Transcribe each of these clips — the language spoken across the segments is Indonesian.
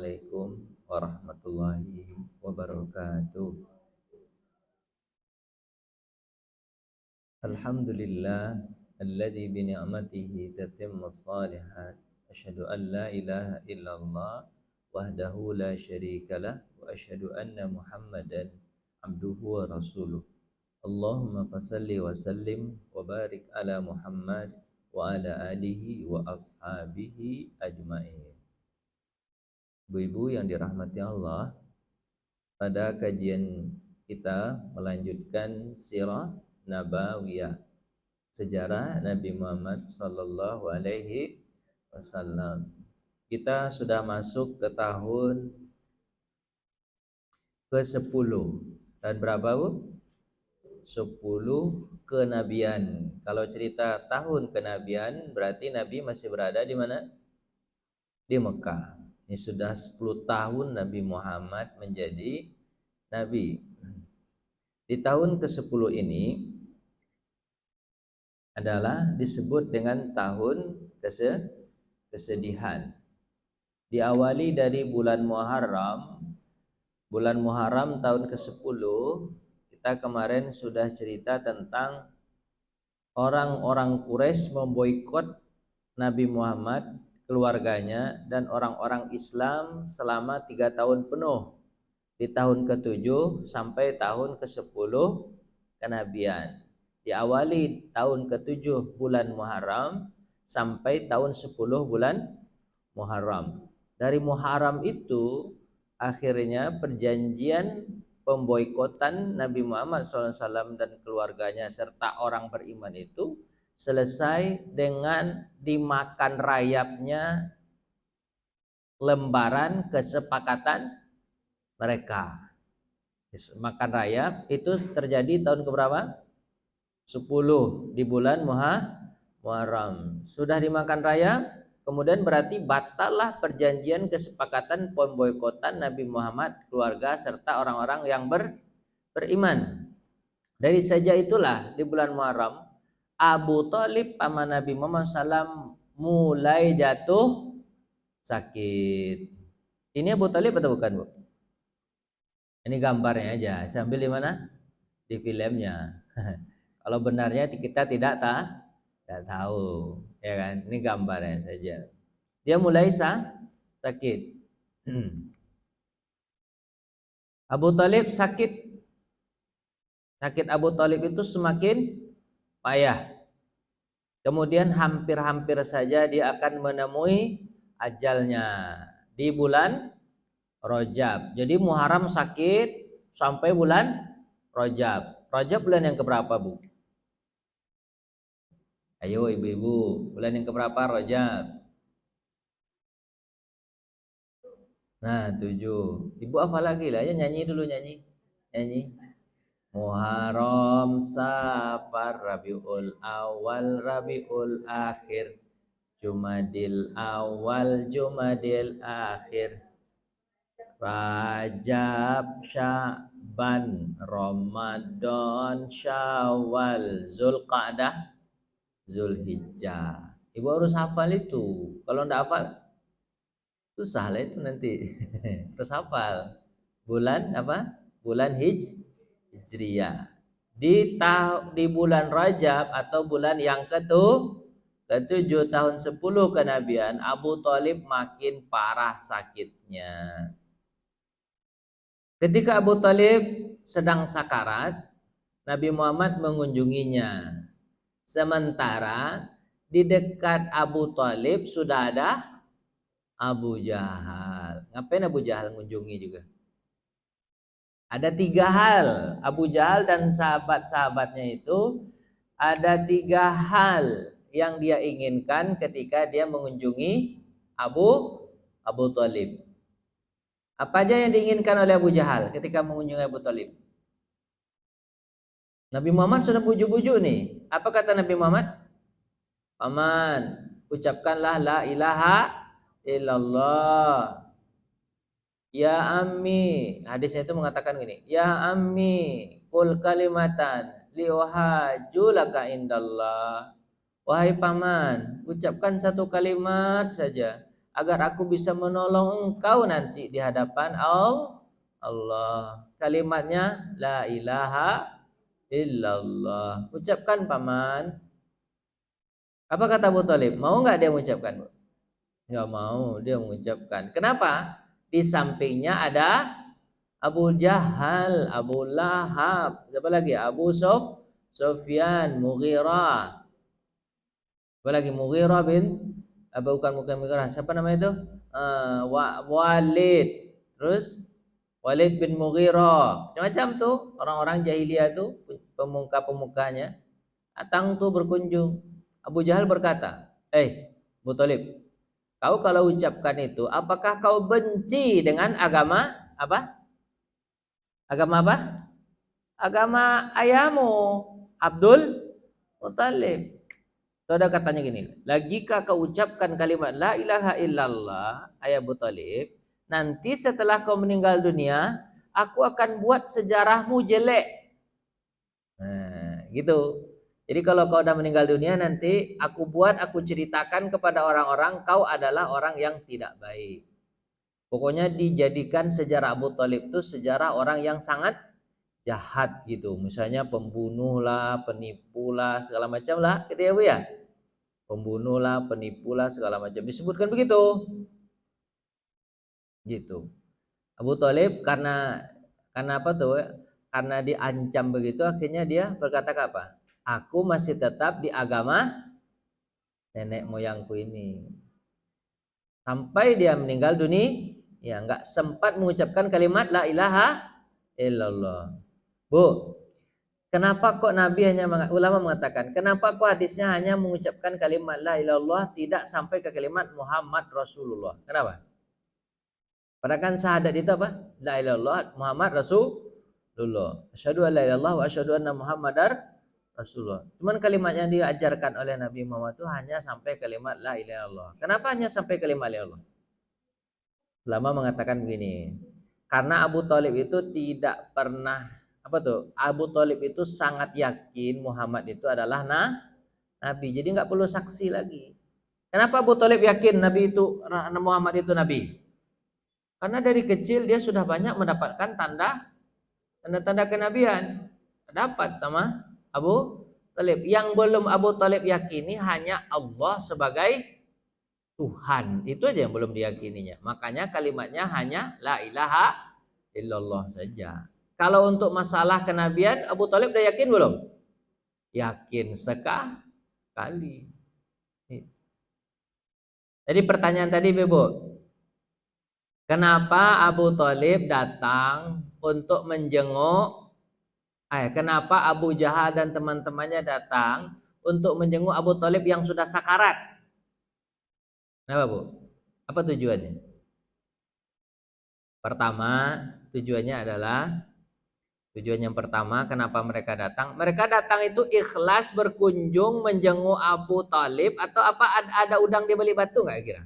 Assalamualaikum warahmatullahi wabarakatuh. Alhamdulillah alladzi bi ni'matihi tatimmus shalihat. Asyhadu an la ilaha illallah wahdahu la syarikalah wa asyhadu anna Muhammadan abduhu wa rasuluh. Allahumma fasalli wa sallim wa barik ala Muhammad wa ala alihi wa ashabihi ajma'in. Ibu-ibu yang dirahmati Allah, pada kajian kita melanjutkan sirah nabawiyah, sejarah Nabi Muhammad sallallahu alaihi wasallam. Kita sudah masuk ke tahun ke-10. Tahun berapa, Bu? 10 kenabian. Kalau cerita tahun kenabian berarti Nabi masih berada di mana? Di Mekah. Ini sudah 10 tahun Nabi Muhammad menjadi Nabi. Di tahun ke-10 ini adalah disebut dengan tahun kesedihan. Diawali dari bulan Muharram. Bulan Muharram tahun ke-10, kita kemarin sudah cerita tentang orang-orang Quraisy memboikot Nabi Muhammad, keluarganya, dan orang-orang Islam selama 3 tahun penuh, di tahun ke-7 sampai tahun ke-10 kenabian. Diawali tahun ke-7 bulan Muharram sampai tahun 10 bulan Muharram. Dari Muharram itu akhirnya perjanjian pemboikotan Nabi Muhammad SAW dan keluarganya serta orang beriman itu selesai dengan dimakan rayapnya lembaran kesepakatan mereka. Makan rayap itu terjadi tahun keberapa? 10 di bulan Muharram. Sudah dimakan rayap, kemudian berarti batallah perjanjian kesepakatan pemboikotan Nabi Muhammad, keluarga serta orang-orang yang beriman. Dari sejak itulah di bulan Muharram Abu Thalib paman Nabi Muhammad SAW mulai jatuh sakit. Ini Abu Thalib atau bukan, Bu? Ini gambarnya aja. Sambil di mana? Di filmnya. Kalau benarnya kita tidak tahu, ya kan? Ini gambarnya saja. Dia mulai sakit. Abu Thalib sakit. Sakit Abu Thalib itu semakin payah. Kemudian hampir-hampir saja dia akan menemui ajalnya di bulan Rajab. Jadi Muharram sakit sampai bulan Rajab. Rajab bulan yang keberapa, Bu? Ayo ibu-ibu, bulan yang keberapa Rajab? Nah, 7. Ibu apa lagi lah? Ya nyanyi dulu, nyanyi. Muharram, Safar, Rabiul Awal, Rabiul Akhir, Jumadil Awal, Jumadil Akhir, Rajab, Sya'ban, Ramadan, Syawal, Zulqa'dah, Zulhijjah. Ibu harus hafal itu. Kalau enggak hafal susah lah itu nanti. Terus hafal. Bulan apa? Bulan Hijriyah. Di bulan Rajab atau bulan yang ke-7 tahun 10 kenabian, Abu Thalib makin parah sakitnya. Ketika Abu Thalib sedang sakarat, Nabi Muhammad mengunjunginya. Sementara di dekat Abu Thalib sudah ada Abu Jahal. Ngapain Abu Jahal mengunjungi juga? Ada 3 hal. Abu Jahal dan sahabat-sahabatnya itu ada 3 hal yang dia inginkan ketika dia mengunjungi Abu Thalib. Apa aja yang diinginkan oleh Abu Jahal ketika mengunjungi Abu Thalib? Nabi Muhammad sudah bujuk-bujuk nih. Apa kata Nabi Muhammad? Paman, ucapkanlah la ilaha illallah. Ya ammi, hadisnya itu mengatakan gini, ya ammi, qul kalimatan liwahajulaka indallah. Wahai paman, ucapkan satu kalimat saja agar aku bisa menolong engkau nanti di hadapan Allah. Kalimatnya la ilaha illallah. Ucapkan paman. Apa kata Abu Thalib? Mau nggak dia mengucapkan? Nggak mau dia mengucapkan. Kenapa? Di sampingnya ada Abu Jahal, Abu Lahab, siapa lagi? Sufyan, Mughirah. Apa lagi? Mughirah bukan Mughirah. Siapa namanya itu? Walid. Terus Walid bin Mughirah. Macam-macam tuh orang-orang jahiliyah tuh pemuka-pemukanya datang tuh berkunjung. Abu Jahal berkata, Abu Thalib, kau kalau ucapkan itu, apakah kau benci dengan agama apa? Agama apa? Agama ayahmu, Abdul Muthalib. Saudara katanya gini, jika kau ucapkan kalimat la ilaha illallah, ayah Abu Thalib, nanti setelah kau meninggal dunia, aku akan buat sejarahmu jelek. Nah, gitu. Jadi kalau kau udah meninggal dunia nanti aku ceritakan kepada orang-orang kau adalah orang yang tidak baik. Pokoknya dijadikan sejarah Abu Thalib itu sejarah orang yang sangat jahat gitu. Misalnya pembunuh lah, penipu lah, segala macam lah, gitu ya Bu ya. Pembunuh lah, penipu lah, segala macam. Disebutkan begitu. Gitu. Abu Thalib karena apa tuh? Karena diancam begitu akhirnya dia berkata apa? Aku masih tetap di agama nenek moyangku ini. Sampai dia meninggal dunia, ya nggak sempat mengucapkan kalimat la ilaha illallah. Bu, kenapa kok Nabi ulama mengatakan, kenapa kok hadisnya hanya mengucapkan kalimat la ilaha illallah tidak sampai ke kalimat Muhammad Rasulullah? Kenapa? Padahal kan syahadat itu apa? La ilaha illallah Muhammad Rasulullah. Asyhadu an la ilaha illallah wa asyhadu anna Muhammadar Rasulullah. Cuman kalimat yang diajarkan oleh Nabi Muhammad itu hanya sampai kalimat la ilaha illallah. Kenapa hanya sampai kalimat la ilaha illallah? Ulama mengatakan begini. Karena Abu Thalib itu tidak pernah Abu Thalib itu sangat yakin Muhammad itu adalah nabi. Jadi nggak perlu saksi lagi. Kenapa Abu Thalib yakin Muhammad itu nabi? Karena dari kecil dia sudah banyak mendapatkan tanda-tanda kenabian. Dapat sama Abu Thalib. Yang belum Abu Thalib yakini hanya Allah sebagai Tuhan. Itu aja yang belum diyakininya. Makanya kalimatnya hanya la ilaha illallah saja. Kalau untuk masalah kenabian, Abu Thalib udah yakin belum? Yakin sekali. Jadi pertanyaan tadi Ibu, kenapa Abu Thalib datang untuk menjenguk? Kenapa Abu Jahal dan teman-temannya datang untuk menjenguk Abu Thalib yang sudah sakarat? Kenapa Bu? Apa tujuannya? Pertama, tujuan yang pertama kenapa mereka datang? Mereka datang itu ikhlas berkunjung menjenguk Abu Thalib atau apa ada udang di balik batu nggak kira?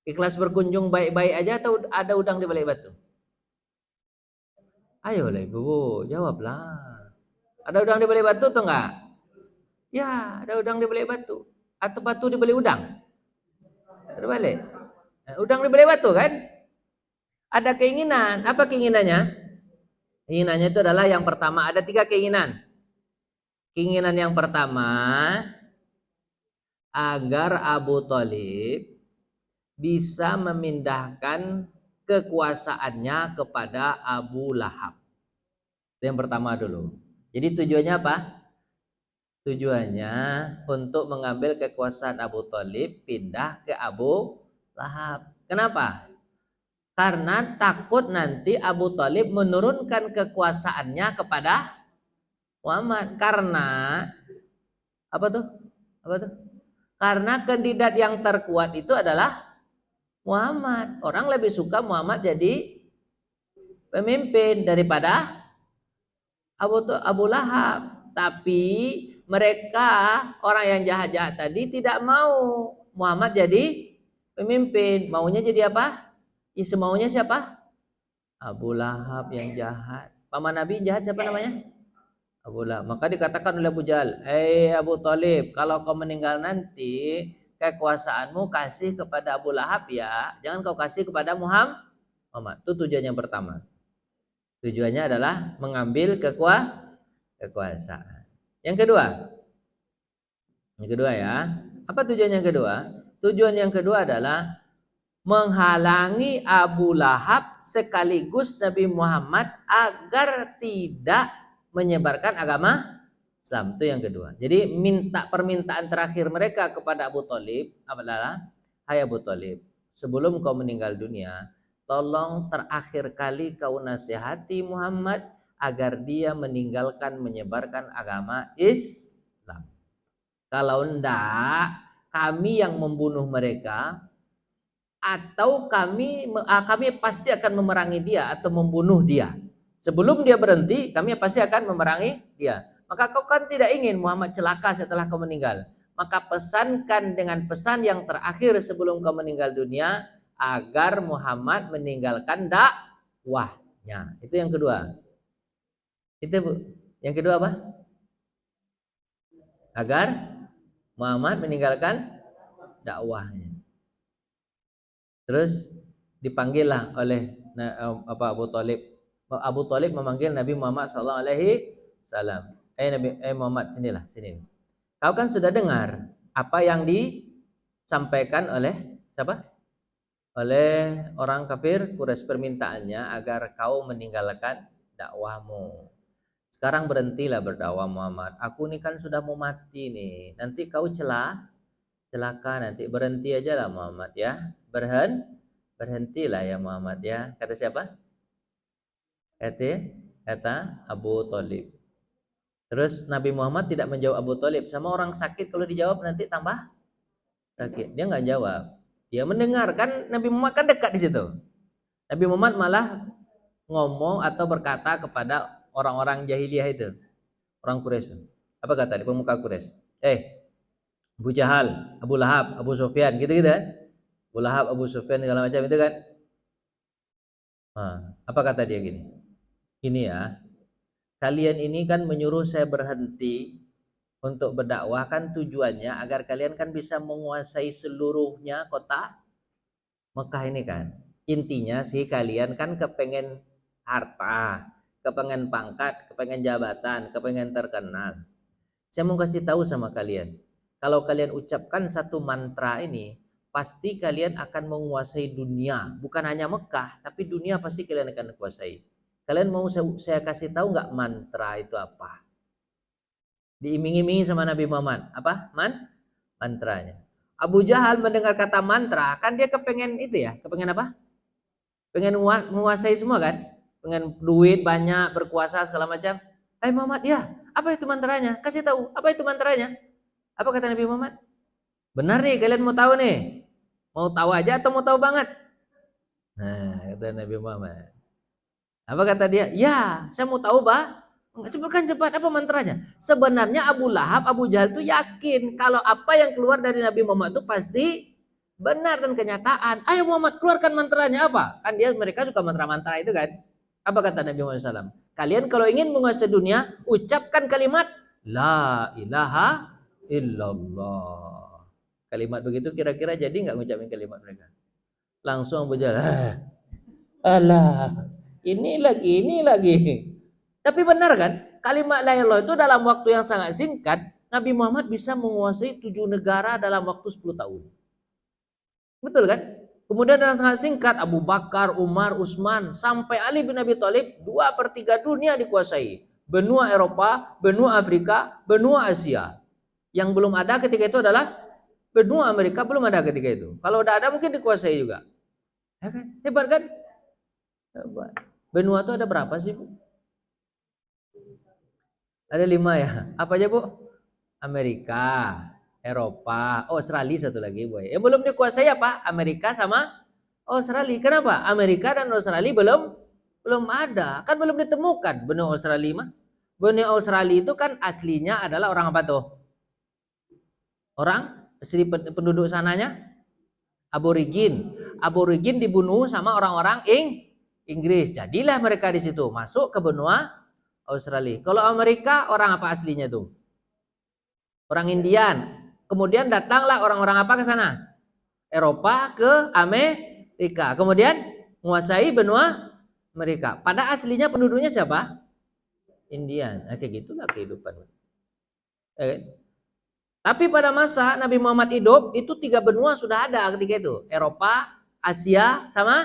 Ikhlas berkunjung baik-baik aja atau ada udang di balik batu? Ayo lah Ibu, jawablah. Ada udang di balik batu atau enggak? Ya, ada udang di balik batu. Atau batu di balik udang? Terbalik. Udang di balik batu kan? Ada keinginan. Apa keinginannya? Keinginannya itu adalah yang pertama, ada 3 keinginan. Keinginan yang pertama, agar Abu Thalib bisa memindahkan kekuasaannya kepada Abu Lahab. Itu yang pertama dulu. Jadi tujuannya apa? Tujuannya untuk mengambil kekuasaan Abu Thalib pindah ke Abu Lahab. Kenapa? Karena takut nanti Abu Thalib menurunkan kekuasaannya kepada Muhammad. Karena apa tuh? Karena kandidat yang terkuat itu adalah Muhammad. Orang lebih suka Muhammad jadi pemimpin daripada Abu Lahab. Tapi mereka orang yang jahat-jahat tadi tidak mau Muhammad jadi pemimpin. Maunya jadi apa? Ya semaunya siapa? Abu Lahab yang jahat. Paman Nabi jahat siapa namanya? Abu Lahab. Maka dikatakan oleh Abu Jahal, Abu Thalib, kalau kau meninggal nanti, kekuasaanmu kasih kepada Abu Lahab ya, jangan kau kasih kepada Muhammad. Itu tujuan yang pertama. Tujuannya adalah mengambil kekuasaan. Yang kedua ya. Apa tujuan yang kedua? Tujuan yang kedua adalah menghalangi Abu Lahab sekaligus Nabi Muhammad agar tidak menyebarkan agama Islam. Itu yang kedua. Jadi permintaan terakhir mereka kepada Abu Thalib adalah, hai Abu Thalib, sebelum kau meninggal dunia, tolong terakhir kali kau nasihati Muhammad agar dia meninggalkan menyebarkan agama Islam. Kalau enggak, kami yang membunuh mereka, atau kami pasti akan memerangi dia atau membunuh dia. Sebelum dia berhenti, kami pasti akan memerangi dia. Maka kau kan tidak ingin Muhammad celaka setelah kau meninggal. Maka pesankan dengan pesan yang terakhir sebelum kau meninggal dunia, agar Muhammad meninggalkan dakwahnya. Itu yang kedua. Itu Bu. Yang kedua apa? Agar Muhammad meninggalkan dakwahnya. Terus dipanggillah oleh Abu Thalib. Abu Thalib memanggil Nabi Muhammad SAW. Muhammad, sini. Kau kan sudah dengar apa yang disampaikan oleh siapa? Oleh orang kafir Quraisy, permintaannya agar kau meninggalkan dakwahmu. Sekarang berhentilah berdakwah Muhammad. Aku ini kan sudah mau mati nih. Nanti kau celaka nanti. Berhenti aja lah Muhammad ya. Berhentilah ya Muhammad ya. Kata siapa? Kata Abu Thalib. Terus Nabi Muhammad tidak menjawab Abu Thalib. Sama orang sakit kalau dijawab nanti tambah sakit. Dia nggak jawab. Dia mendengarkan. Nabi Muhammad kan dekat di situ. Nabi Muhammad malah ngomong atau berkata kepada orang-orang jahiliyah itu, orang Quraisy. Apa kata di pemuka Quraisy? Abu Jahal, Abu Lahab, Abu Sufyan, gitu-gitu kan? Abu Lahab, Abu Sufyan segala macam itu kan? Apa kata dia gini? Gini ya, kalian ini kan menyuruh saya berhenti untuk berdakwah, kan tujuannya agar kalian kan bisa menguasai seluruhnya kota Mekah ini kan. Intinya sih kalian kan kepengen harta, kepengen pangkat, kepengen jabatan, kepengen terkenal. Saya mau kasih tahu sama kalian, kalau kalian ucapkan satu mantra ini, pasti kalian akan menguasai dunia. Bukan hanya Mekah, tapi dunia pasti kalian akan kuasai. Kalian mau saya kasih tahu nggak mantra itu apa? Diiming-imingi sama Nabi Muhammad. Apa? Mantranya. Abu Jahal mendengar kata mantra, kan dia kepengen itu ya, kepengen apa? Pengen menguasai semua kan? Pengen duit banyak, berkuasa segala macam. Hai Muhammad, ya, apa itu mantranya? Kasih tahu, apa itu mantranya? Apa kata Nabi Muhammad? Benar nih, kalian mau tahu nih? Mau tahu aja atau mau tahu banget? Nah, kata Nabi Muhammad. Apa kata dia? Ya, saya mau tahu, Pak. Sebutkan cepat, apa mantranya? Sebenarnya Abu Lahab, Abu Jahal itu yakin kalau apa yang keluar dari Nabi Muhammad itu pasti benar dan kenyataan. Ayo Muhammad, keluarkan mantranya apa? Kan mereka suka mantra-mantra itu kan. Apa kata Nabi Muhammad SAW? Kalian kalau ingin menguasai dunia, ucapkan kalimat La ilaha illallah. Kalimat begitu kira-kira jadi nggak ngucapin kalimat mereka? Langsung Abu Jahal, alah, ini lagi. Tapi benar kan? Kalimat la ilaha illallah itu dalam waktu yang sangat singkat, Nabi Muhammad bisa menguasai 7 negara dalam waktu 10 tahun. Betul kan? Kemudian dalam sangat singkat, Abu Bakar, Umar, Utsman, sampai Ali bin Abi Thalib, 2/3 dunia dikuasai. Benua Eropa, benua Afrika, benua Asia. Yang belum ada ketika itu adalah benua Amerika, belum ada ketika itu. Kalau udah ada mungkin dikuasai juga. Ya kan? Hebat kan? Hebat. Benua itu ada berapa sih, Bu? Ada 5 ya. Apa aja, Bu? Amerika, Eropa, Australia satu lagi, Bu. Yang belum dikuasai apa? Amerika sama Australia. Kenapa? Amerika dan Australia belum ada. Kan belum ditemukan benua Australia mah. Benua Australia itu kan aslinya adalah orang apa tuh? Orang asli penduduk sananya aborigin. Aborigin dibunuh sama orang-orang Inggris. Jadilah mereka di situ masuk ke benua Australia. Kalau Amerika orang apa aslinya tuh? Orang Indian. Kemudian datanglah orang-orang apa ke sana? Eropa ke Amerika. Kemudian menguasai benua mereka. Pada aslinya penduduknya siapa? Indian. Nah, kayak gitulah kehidupan. Tapi pada masa Nabi Muhammad hidup, itu 3 benua sudah ada ketika itu. Eropa, Asia, sama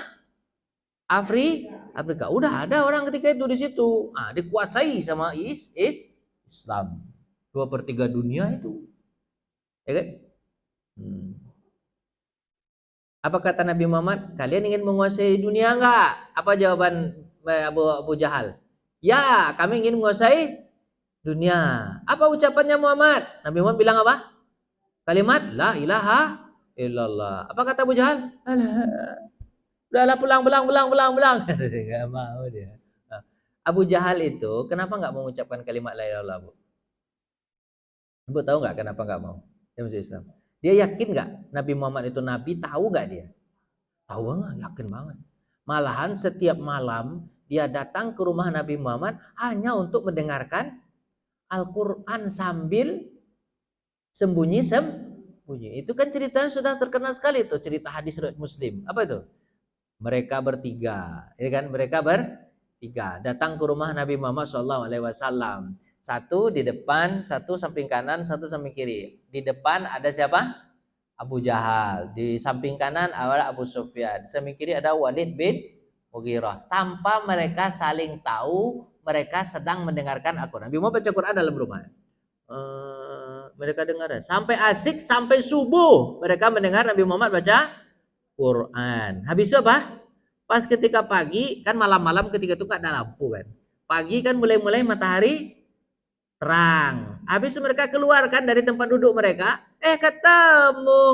Afrika. Udah ada orang ketika itu di situ. Nah, dikuasai sama Islam. 2/3 dunia itu. Ya kan? Apa kata Nabi Muhammad? Kalian ingin menguasai dunia enggak? Apa jawaban Abu Jahal? Ya, kami ingin menguasai dunia. Apa ucapannya Muhammad? Nabi Muhammad bilang apa? Kalimat la ilaha illallah. Apa kata Abu Jahal? Alah. Udahlah pulang. Enggak mau dia. Abu Jahal itu kenapa enggak mengucapkan kalimat la ilaha illallah, Bu? Ibu tahu enggak kenapa enggak mau? Dia masuk Islam. Dia yakin enggak Nabi Muhammad itu nabi? Tahu enggak dia? Tahu banget, yakin banget. Malahan setiap malam dia datang ke rumah Nabi Muhammad hanya untuk mendengarkan Al-Quran sambil sembunyi. Itu kan ceritanya sudah terkenal sekali tuh, cerita hadis riwayat Muslim. Apa itu? Mereka bertiga, ya kan? Mereka bertiga datang ke rumah Nabi Muhammad SAW. Satu di depan, satu samping kanan, satu samping kiri. Di depan ada siapa? Abu Jahal. Di samping kanan ada Abu Sufyan. Di samping kiri ada Walid bin Mughirah. Tanpa mereka saling tahu, mereka sedang mendengarkan Al-Quran. Nabi Muhammad baca Quran dalam rumah. Mereka dengar sampai asik, sampai subuh mereka mendengar Nabi Muhammad baca Quran. Habis itu apa? Pas ketika pagi, kan malam-malam ketika itu kan ada lampu kan. Pagi kan mulai matahari terang. Habis itu mereka keluar kan dari tempat duduk mereka. Ketemu.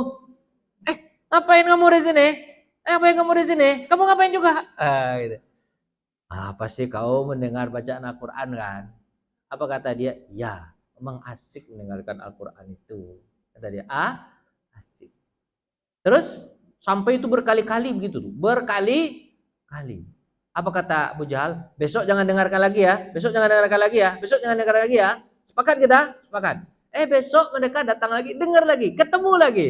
Ngapain kamu di sini? Ngapain kamu di sini? Kamu ngapain juga? Gitu. Apa sih kau mendengar bacaan Al-Quran kan? Apa kata dia? Ya, memang asik mendengarkan Al-Quran itu. Kata dia, asik. Terus sampai itu berkali-kali begitu tuh. Berkali-kali. Apa kata Abu Jahal? Besok jangan dengarkan lagi ya. Besok jangan dengarkan lagi ya. Besok jangan dengarkan lagi ya. Sepakat kita? Sepakat. Besok mereka datang lagi, dengar lagi, ketemu lagi.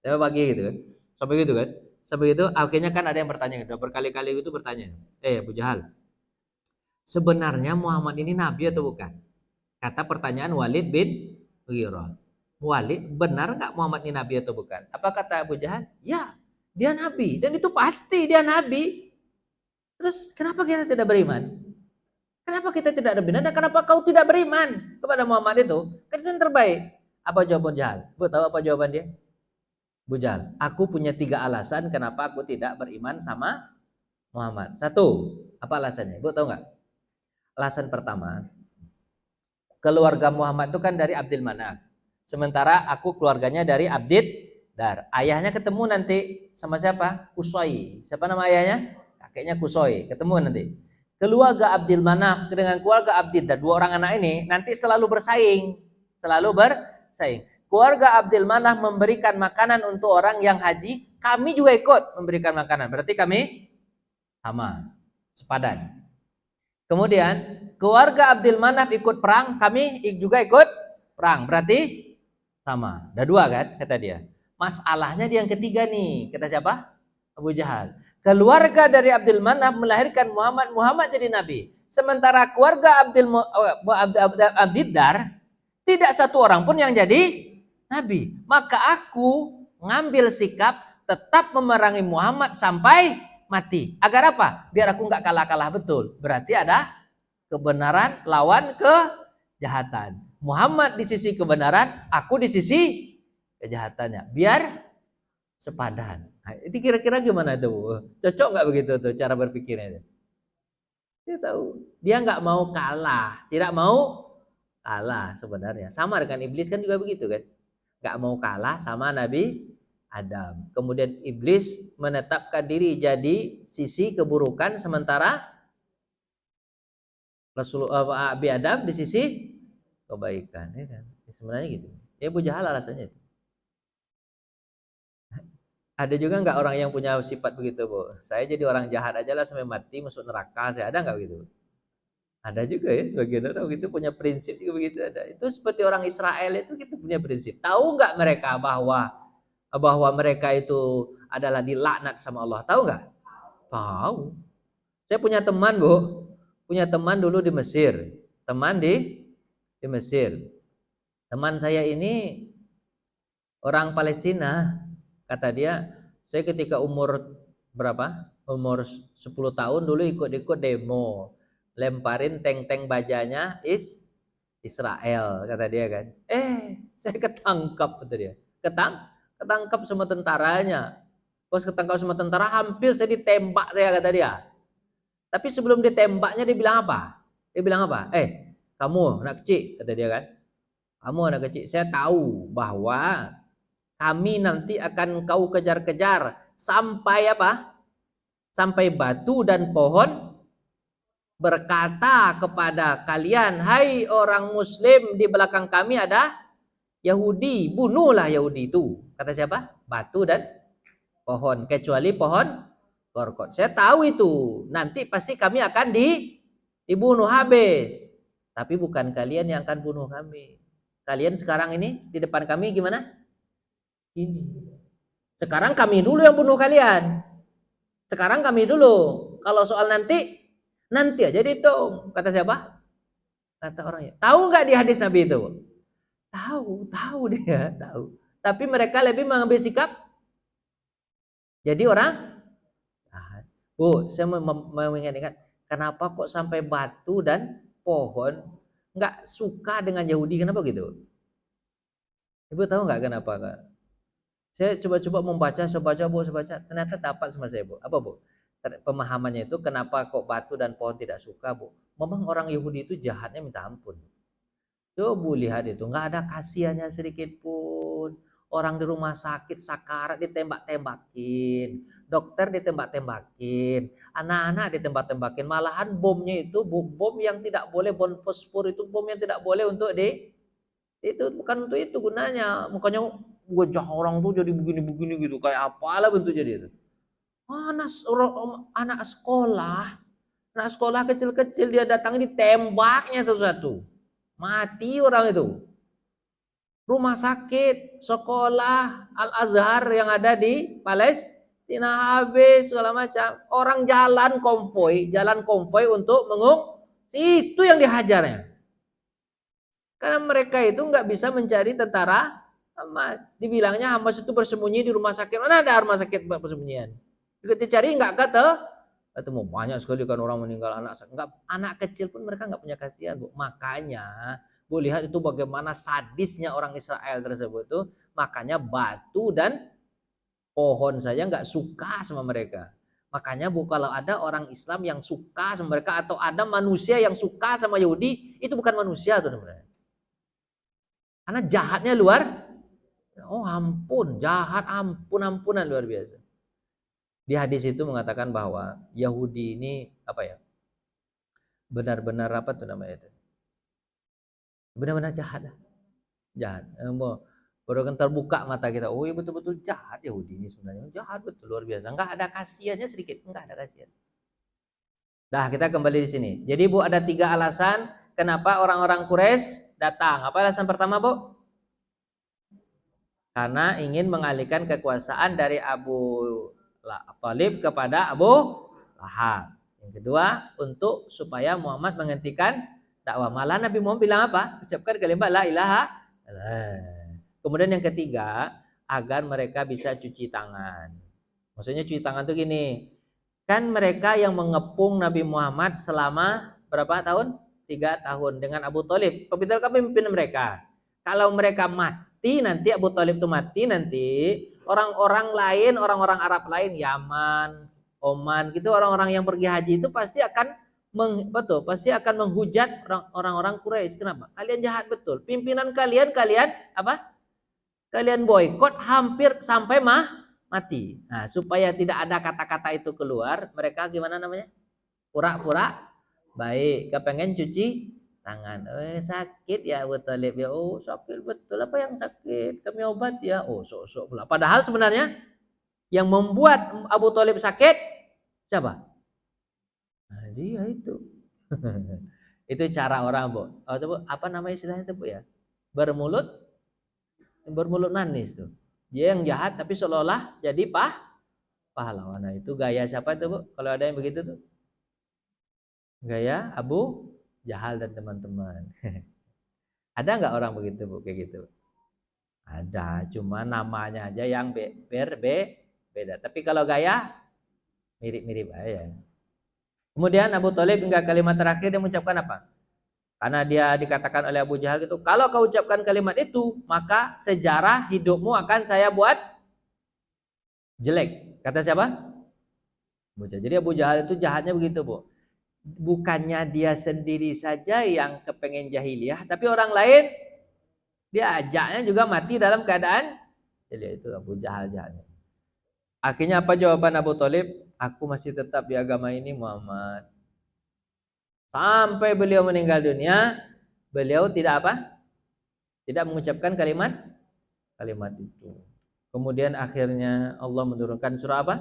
Sampai pagi gitu kan. Sampai gitu kan. Sampai itu akhirnya kan ada yang bertanya, udah berkali-kali itu bertanya. Abu Jahal, sebenarnya Muhammad ini nabi atau bukan? Kata pertanyaan Walid bin Mughirah. Walid, benar nggak Muhammad ini nabi atau bukan? Apa kata Abu Jahal? Ya, dia nabi dan itu pasti dia nabi. Terus kenapa kita tidak beriman? Kenapa kita tidak beriman dan kenapa kau tidak beriman kepada Muhammad itu? Kan itu yang terbaik. Apa jawaban Jahal? Bu tahu apa jawaban dia? Bu Jahal, aku punya 3 alasan kenapa aku tidak beriman sama Muhammad. 1, apa alasannya? Bu tahu nggak? Alasan pertama, keluarga Muhammad itu kan dari Abdul Manaf. Sementara aku keluarganya dari Abdid Dar. Ayahnya ketemu nanti sama siapa? Kusoi. Siapa nama ayahnya? Kakeknya Kusoi. Ketemu nanti. Keluarga Abdul Manaf dengan keluarga Abdid Dar, 2 orang anak ini nanti selalu bersaing. Keluarga Abdul Manaf memberikan makanan untuk orang yang haji, kami juga ikut memberikan makanan. Berarti kami sama, sepadan. Kemudian keluarga Abdul Manaf ikut perang, kami juga ikut perang. Berarti sama. Ada 2 kan kata dia. Masalahnya di yang ketiga nih, kata siapa? Abu Jahal. Keluarga dari Abdul Manaf melahirkan Muhammad jadi nabi. Sementara keluarga Abdid Dar tidak satu orang pun yang jadi nabi. Maka aku ngambil sikap tetap memerangi Muhammad sampai mati. Agar apa? Biar aku nggak kalah-kalah betul. Berarti ada kebenaran lawan kejahatan. Muhammad di sisi kebenaran, aku di sisi kejahatannya. Biar sepadan. Nah, itu kira-kira gimana tuh? Cocok nggak begitu tuh cara berpikirnya? Dia tahu. Dia nggak mau kalah, tidak mau kalah sebenarnya. Sama dengan iblis kan juga begitu kan? Nggak mau kalah sama Nabi Adam. Kemudian iblis menetapkan diri jadi sisi keburukan, sementara Rasulullah Abi Adam di sisi kebaikan. Ya kan? Sebenarnya gitu. Ya Abu Jahal alasannya itu. Ada juga nggak orang yang punya sifat begitu, Bu? Saya jadi orang jahat aja lah sampai mati masuk neraka. Saya ada nggak begitu? Ada juga ya sebagian orang itu punya prinsip juga begitu ada. Itu seperti orang Israel itu kita punya prinsip. Tahu nggak mereka bahwa mereka itu adalah dilaknat sama Allah? Tahu nggak? Tahu. Saya punya teman, Bu. Punya teman dulu di Mesir. Teman di Mesir. Teman saya ini orang Palestina. Kata dia, saya ketika umur berapa? Umur 10 tahun dulu ikut-ikut demo. Lemparin tank-tank bajanya Israel, kata dia kan. Saya ketangkap, kata dia. Ketangkap sama tentaranya. Pas ketangkap sama tentara, hampir saya ditembak saya, kata dia. Tapi sebelum ditembaknya dia bilang apa? Dia bilang apa? Kamu anak kecil, kata dia kan. Kamu anak kecil, saya tahu bahwa kami nanti akan kau kejar-kejar sampai apa? Sampai batu dan pohon berkata kepada kalian, hai orang muslim, di belakang kami ada Yahudi, bunuhlah Yahudi itu. Kata siapa? Batu dan pohon, kecuali pohon korkot. Saya tahu itu, nanti pasti kami akan dibunuh habis. Tapi bukan kalian yang akan bunuh kami. Kalian sekarang ini di depan kami gimana? Ini. Sekarang kami dulu yang bunuh kalian. Sekarang kami dulu. Kalau soal nanti aja dihitung. Kata siapa? Kata orangnya. Tahu nggak di hadis Nabi itu? Tahu dia, tahu. Tapi mereka lebih mengambil sikap jadi orang. Bu, saya mengingatkan, kenapa kok sampai batu dan pohon nggak suka dengan Yahudi? Kenapa gitu? Ibu tahu nggak kenapa? Kak? Saya coba-coba membaca, ternyata dapat sama saya, Bu. Apa, Bu? Pemahamannya itu kenapa kok batu dan pohon tidak suka, Bu? Memang orang Yahudi itu jahatnya minta ampun. Coba lihat itu, nggak ada kasihannya sedikit pun. Orang di rumah sakit sakarat ditembak-tembakin, dokter ditembak-tembakin, anak-anak ditembak-tembakin. Malahan bomnya itu bom yang tidak boleh, bom fosfor itu bom yang tidak boleh untuk itu bukan untuk itu gunanya. Makanya wajah orang tuh jadi begini-begini gitu, kayak apalah bentuknya dia itu. Anak sekolah kecil-kecil dia datang ditembaknya satu-satu. Mati orang itu. Rumah sakit, sekolah, Al-Azhar yang ada di Palestina habis segala macam. Orang jalan konvoy untuk mengungsi, itu yang dihajarnya. Karena mereka itu nggak bisa mencari tentara Hamas. Dibilangnya Hamas itu bersembunyi di rumah sakit. Mana ada rumah sakit persembunyian? Dicari nggak ketemu. Banyak sekali kan orang meninggal anak kecil pun mereka nggak punya kasihan, Bu. Makanya Bu lihat itu bagaimana sadisnya orang Israel tersebut tuh. Makanya batu dan pohon saja nggak suka sama mereka. Makanya Bu, kalau ada orang Islam yang suka sama mereka atau ada manusia yang suka sama Yahudi, itu bukan manusia tuh sebenarnya. Karena jahatnya jahat ampunan luar biasa. Di hadis itu mengatakan bahwa Yahudi ini apa ya? Benar-benar apa tuh namanya itu? Benar-benar jahat. Jahat. Baru kan terbuka mata kita. Oh iya betul-betul jahat Yahudi ini sebenarnya. Jahat betul luar biasa. Enggak ada kasihannya sedikit, enggak ada kasihan. Dah, kita kembali di sini. Jadi Bu, ada 3 alasan kenapa orang-orang Quraisy datang. Apa alasan pertama, Bu? Karena ingin mengalihkan kekuasaan dari Abu Thalib kepada Abu Lahab. Yang kedua, untuk supaya Muhammad menghentikan dakwah. Malah Nabi Muhammad bilang apa? Ucapkan kalimat la ilaha illallah. Kemudian yang ketiga, agar mereka bisa cuci tangan. Maksudnya cuci tangan itu gini. Kan mereka yang mengepung Nabi Muhammad selama berapa tahun? 3 tahun dengan Abu Thalib. Pemimpin mereka. Kalau mereka mati nanti, Abu Thalib itu mati nanti, orang-orang lain, orang-orang Arab lain, Yaman, Oman gitu, orang-orang yang pergi haji itu pasti akan menghujat orang-orang Quraisy. Kenapa? Kalian jahat betul. Pimpinan kalian apa? Kalian boikot hampir sampai mati. Nah, supaya tidak ada kata-kata itu keluar, mereka gimana namanya? Pura-pura baik, kepengen cuci tangan. Sakit ya Abu Thalib ya. Oh, sakit betul. Apa yang sakit? Kami obat ya. Oh, sok-sok pula. Padahal sebenarnya yang membuat Abu Thalib sakit siapa? Nah, dia itu. Itu cara orang, Bu. Apa nama istilahnya itu, Bu ya? Bermulut manis tuh. Dia yang jahat tapi seolah-olah jadi pahlawan. Nah, itu gaya siapa itu, Bu? Kalau ada yang begitu tuh. Gaya Abu Jahal dan teman-teman. Ada nggak orang begitu, Bu, kayak gitu? Ada, cuma namanya aja yang beda. Tapi kalau gaya mirip-mirip aja. Kemudian Abu Thalib hingga kalimat terakhir dia mengucapkan apa? Karena dia dikatakan oleh Abu Jahal gitu, kalau kau ucapkan kalimat itu, maka sejarah hidupmu akan saya buat jelek. Kata siapa? Abu Jahal. Jadi Abu Jahal itu jahatnya begitu, Bu. Bukannya dia sendiri saja yang kepengen jahiliyah, tapi orang lain dia ajaknya juga mati dalam keadaan jadi itu Abu Jahal jahatnya. Akhirnya apa jawaban Abu Thalib? Aku masih tetap di agama ini, Muhammad. Sampai beliau meninggal dunia, beliau tidak apa? Tidak mengucapkan kalimat itu. Kemudian akhirnya Allah menurunkan surah apa?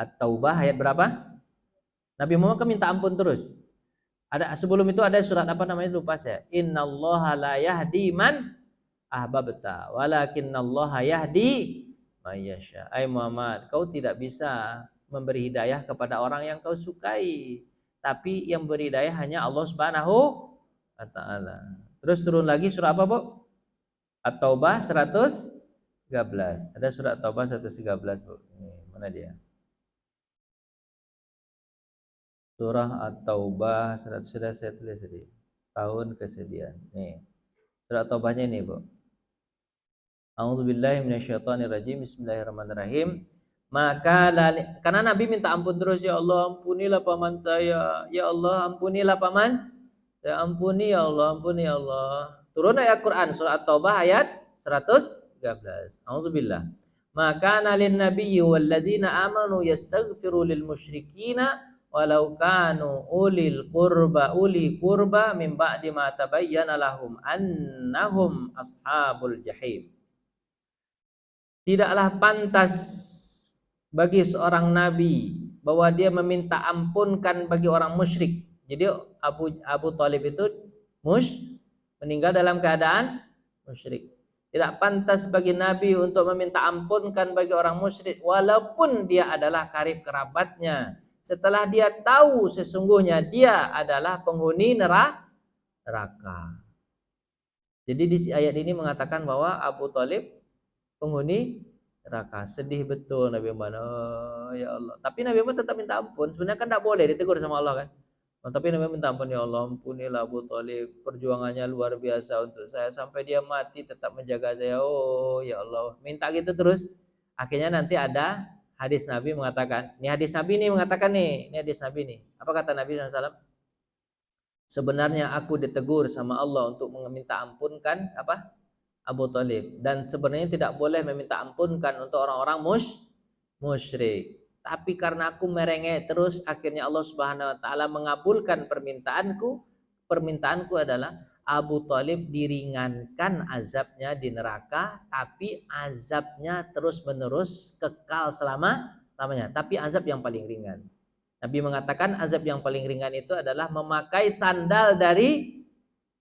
At-Taubah ayat berapa? Nabi Muhammad kan minta ampun terus. Ada sebelum itu ada surat apa namanya lupa saya. Innallaha la yahdi man ahbabta walakinallaha yahdi may yasha. Ai Muhammad, kau tidak bisa memberi hidayah kepada orang yang kau sukai. Tapi yang beri hidayah hanya Allah Subhanahu wa taala. Terus turun lagi surah apa, Bu? At-Taubah 113. Ada surah At-Taubah 113, Bu. Ini mana dia? Surah At-Taubah 100 sudah saya tulis tadi. Tahun kesedihan. Nih. Surah At-Taubahnya ini, Bu. A'udzubillahi minasyaitonirrajim. Bismillahirrahmanirrahim. Maka karena Nabi minta ampun terus, ya Allah ampunilah paman saya, ya Allah ampunilah paman, ya ampuni ya Allah, ampuni ya Allah. Turun ayat Quran surah At-Taubah ayat 113. A'udzubillah. Maka nalin nabiyyi walladzina amanu yastaghfiru lil musyrikina walau kanu uli kurba min ba'di ma tabayyana lahum annahum ashabul jahim. Tidaklah pantas bagi seorang nabi bahwa dia meminta ampunkan bagi orang musyrik. Jadi Abu Thalib itu meninggal dalam keadaan musyrik. Tidak pantas bagi nabi untuk meminta ampunkan bagi orang musyrik walaupun dia adalah karib kerabatnya. Setelah dia tahu sesungguhnya dia adalah penghuni neraka. Jadi di ayat ini mengatakan bahwa Abu Thalib penghuni neraka. Sedih betul Nabi Muhammad. Oh, ya Allah. Tapi Nabi Muhammad tetap minta ampun. Sebenarnya kan tidak boleh ditegur sama Allah kan. Tapi Nabi Muhammad minta ampun, ya Allah ampunilah Abu Thalib. Perjuangannya luar biasa untuk saya. Sampai dia mati tetap menjaga saya. Oh ya Allah. Minta gitu terus. Akhirnya nanti ada hadis Nabi mengatakan. Ini hadis Nabi nih mengatakan nih. Ini hadis Nabi nih. Apa kata Nabi SAW? Sebenarnya aku ditegur sama Allah untuk meminta ampunkan apa? Abu Thalib, dan sebenarnya tidak boleh meminta ampunkan untuk orang-orang musyrik. Tapi karena aku merengek terus, akhirnya Allah Subhanahu wa taala mengabulkan permintaanku. Permintaanku adalah Abu Thalib diringankan azabnya di neraka, tapi azabnya terus-menerus kekal selama-lamanya, tapi azab yang paling ringan. Nabi mengatakan azab yang paling ringan itu adalah memakai sandal dari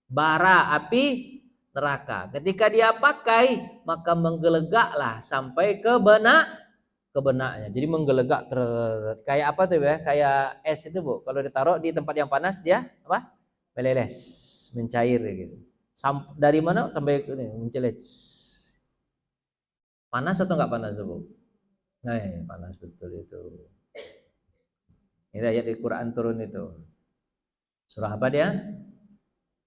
bara api neraka. Ketika dia pakai, maka menggelegaklah sampai ke benaknya. Jadi menggelegak kayak apa tuh ya? Kayak es itu, Bu. Kalau ditaruh di tempat yang panas dia apa? Meleles, mencair gitu. Dari mana sampai ini mencelet. Panas atau enggak panas, Bu? Nah, panas betul itu. Ini ayat di Quran turun itu. Surah apa dia?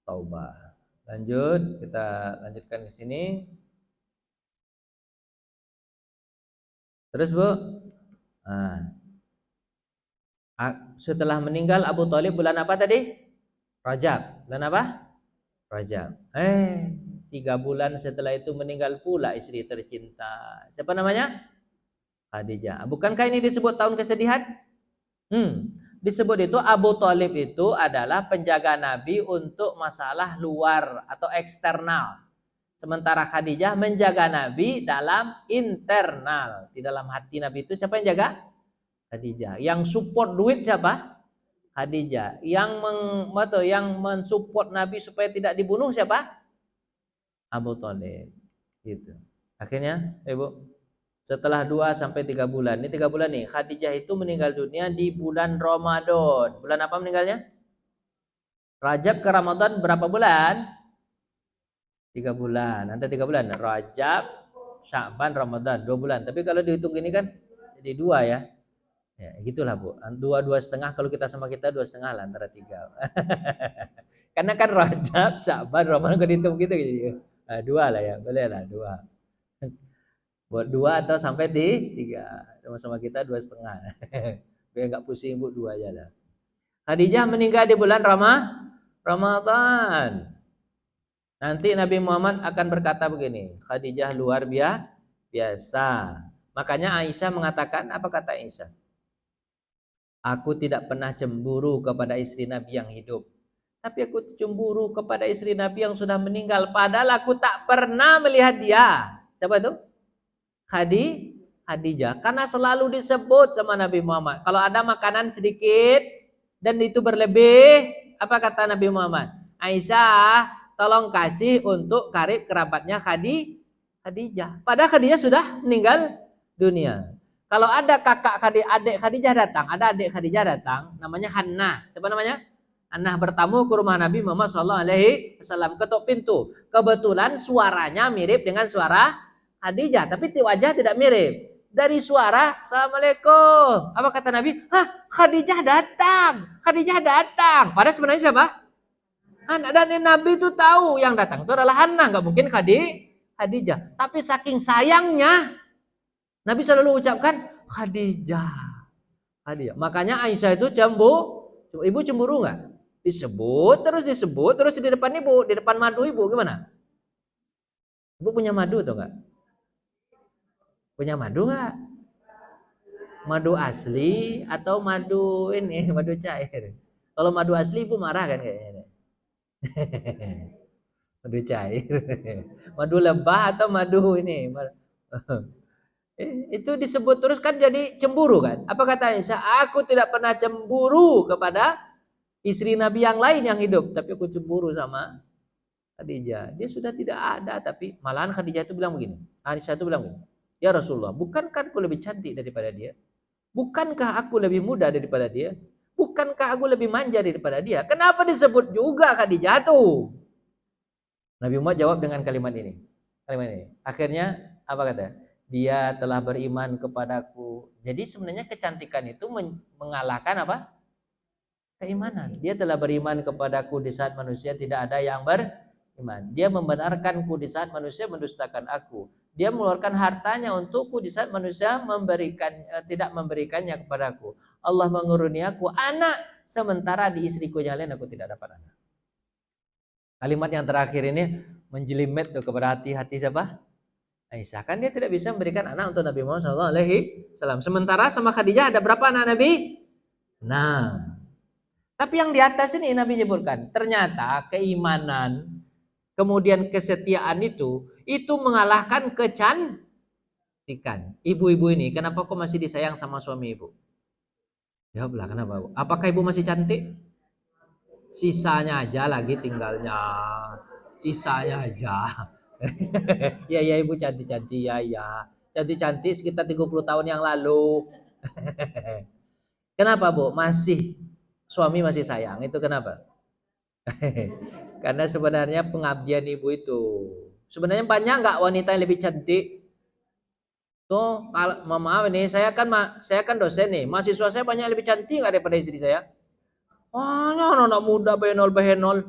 Taubah. Lanjut, kita lanjutkan di sini. Terus, Bu. Nah, setelah meninggal Abu Thalib bulan apa tadi? Rajab. Bulan apa? Rajab. 3 bulan setelah itu meninggal pula istri tercinta. Siapa namanya? Khadijah. Bukankah ini disebut tahun kesedihan? Disebut itu Abu Thalib itu adalah penjaga Nabi untuk masalah luar atau eksternal. Sementara Khadijah menjaga Nabi dalam internal. Di dalam hati Nabi itu siapa yang jaga? Khadijah. Yang support duit siapa? Khadijah. Yang mensupport Nabi supaya tidak dibunuh siapa? Abu Thalib. Gitu. Akhirnya, Ibu, setelah 2 sampai 3 bulan. Ini 3 bulan nih. Khadijah itu meninggal dunia di bulan Ramadan. Bulan apa meninggalnya? Rajab ke Ramadan berapa bulan? 3 bulan. Nanti 3 bulan. Rajab, Sya'ban, Ramadan 2 bulan. Tapi kalau dihitung ini kan jadi 2 ya. Ya, gitulah Bu. 2,5 kalau kita sama kita 2,5 lah antara 3. Karena kan Rajab, Sya'ban, Ramadan kalau dihitung gitu jadi 2 lah ya. Boleh lah 2. Buat 2 atau sampai di 3. Sama-sama kita 2,5. Biar enggak pusing Bu, 2 aja lah. Khadijah meninggal di bulan Ramadan. Nanti Nabi Muhammad akan berkata begini, Khadijah luar biasa. Makanya Aisyah mengatakan, apa kata Aisyah? Aku tidak pernah cemburu kepada istri Nabi yang hidup. Tapi aku cemburu kepada istri Nabi yang sudah meninggal. Padahal aku tak pernah melihat dia. Siapa itu? Khadijah. Karena selalu disebut sama Nabi Muhammad. Kalau ada makanan sedikit dan itu berlebih, apa kata Nabi Muhammad? Aisyah, tolong kasih untuk karib kerabatnya Khadijah. Padahal Khadijah sudah meninggal dunia. Kalau ada adik Khadijah datang, ada adik Khadijah datang, namanya Hannah. Siapa namanya? Hannah bertamu ke rumah Nabi Muhammad SAW, ketuk pintu. Kebetulan suaranya mirip dengan suara Khadijah, tapi wajah tidak mirip. Dari suara, Assalamualaikum. Apa kata Nabi? Khadijah datang. Khadijah datang. Padahal sebenarnya siapa? Anak dan Nabi itu tahu yang datang itu adalah Hannah, nggak mungkin Khadijah. Tapi saking sayangnya, Nabi selalu ucapkan Khadijah. Makanya Aisyah itu cemburu. Ibu cemburu nggak? Disebut terus di depan ibu, di depan madu ibu gimana? Ibu punya madu atau enggak? Punya madu nggak? Madu asli atau madu ini, madu cair? Kalau madu asli ibu marah kan kayaknya. Madu cair. Madu lebah atau madu ini? Itu disebut terus kan jadi cemburu kan? Apa kata Aisyah? Aku tidak pernah cemburu kepada istri Nabi yang lain yang hidup, tapi aku cemburu sama Khadijah. Dia sudah tidak ada, tapi malahan Khadijah itu bilang begini. Aisyah itu bilang begini. Ya Rasulullah, bukankah aku lebih cantik daripada dia? Bukankah aku lebih muda daripada dia? Bukankah aku lebih manja daripada dia? Kenapa disebut juga Khadijah tuh? Nabi Muhammad jawab dengan kalimat ini. Akhirnya apa kata? Dia telah beriman kepadaku. Jadi sebenarnya kecantikan itu mengalahkan apa? Keimanan. Dia telah beriman kepadaku di saat manusia tidak ada yang beriman. Dia membenarkanku di saat manusia mendustakan aku. Dia mengeluarkan hartanya untukku di saat manusia tidak memberikannya kepadaku. Allah mengurniaku anak, sementara di istriku yang lain aku tidak dapat anak. Kalimat yang terakhir ini menjelimet tuh kepada hati-hati siapa? Aisyah. Kan dia tidak bisa memberikan anak untuk Nabi Muhammad SAW. Sementara sama Khadijah ada berapa anak Nabi? 6. Tapi yang di atas ini Nabi menyebutkan, ternyata keimanan, kemudian kesetiaan itu mengalahkan kecantikan. Ibu-ibu ini, kenapa kok masih disayang sama suami ibu? Jawablah, kenapa Bu? Apakah ibu masih cantik? Sisanya aja lagi tinggalnya. Sisanya aja. Ya ibu cantik-cantik ya. Cantik-cantik sekitar 30 tahun yang lalu. Kenapa Bu? Suami masih sayang. Itu kenapa? Karena sebenarnya pengabdian ibu itu. Sebenarnya banyak nggak wanita yang lebih cantik? Tuh, kalau maaf nih, saya kan dosen nih. Mahasiswa saya banyak lebih cantik nggak daripada istri saya? Anak muda behenol.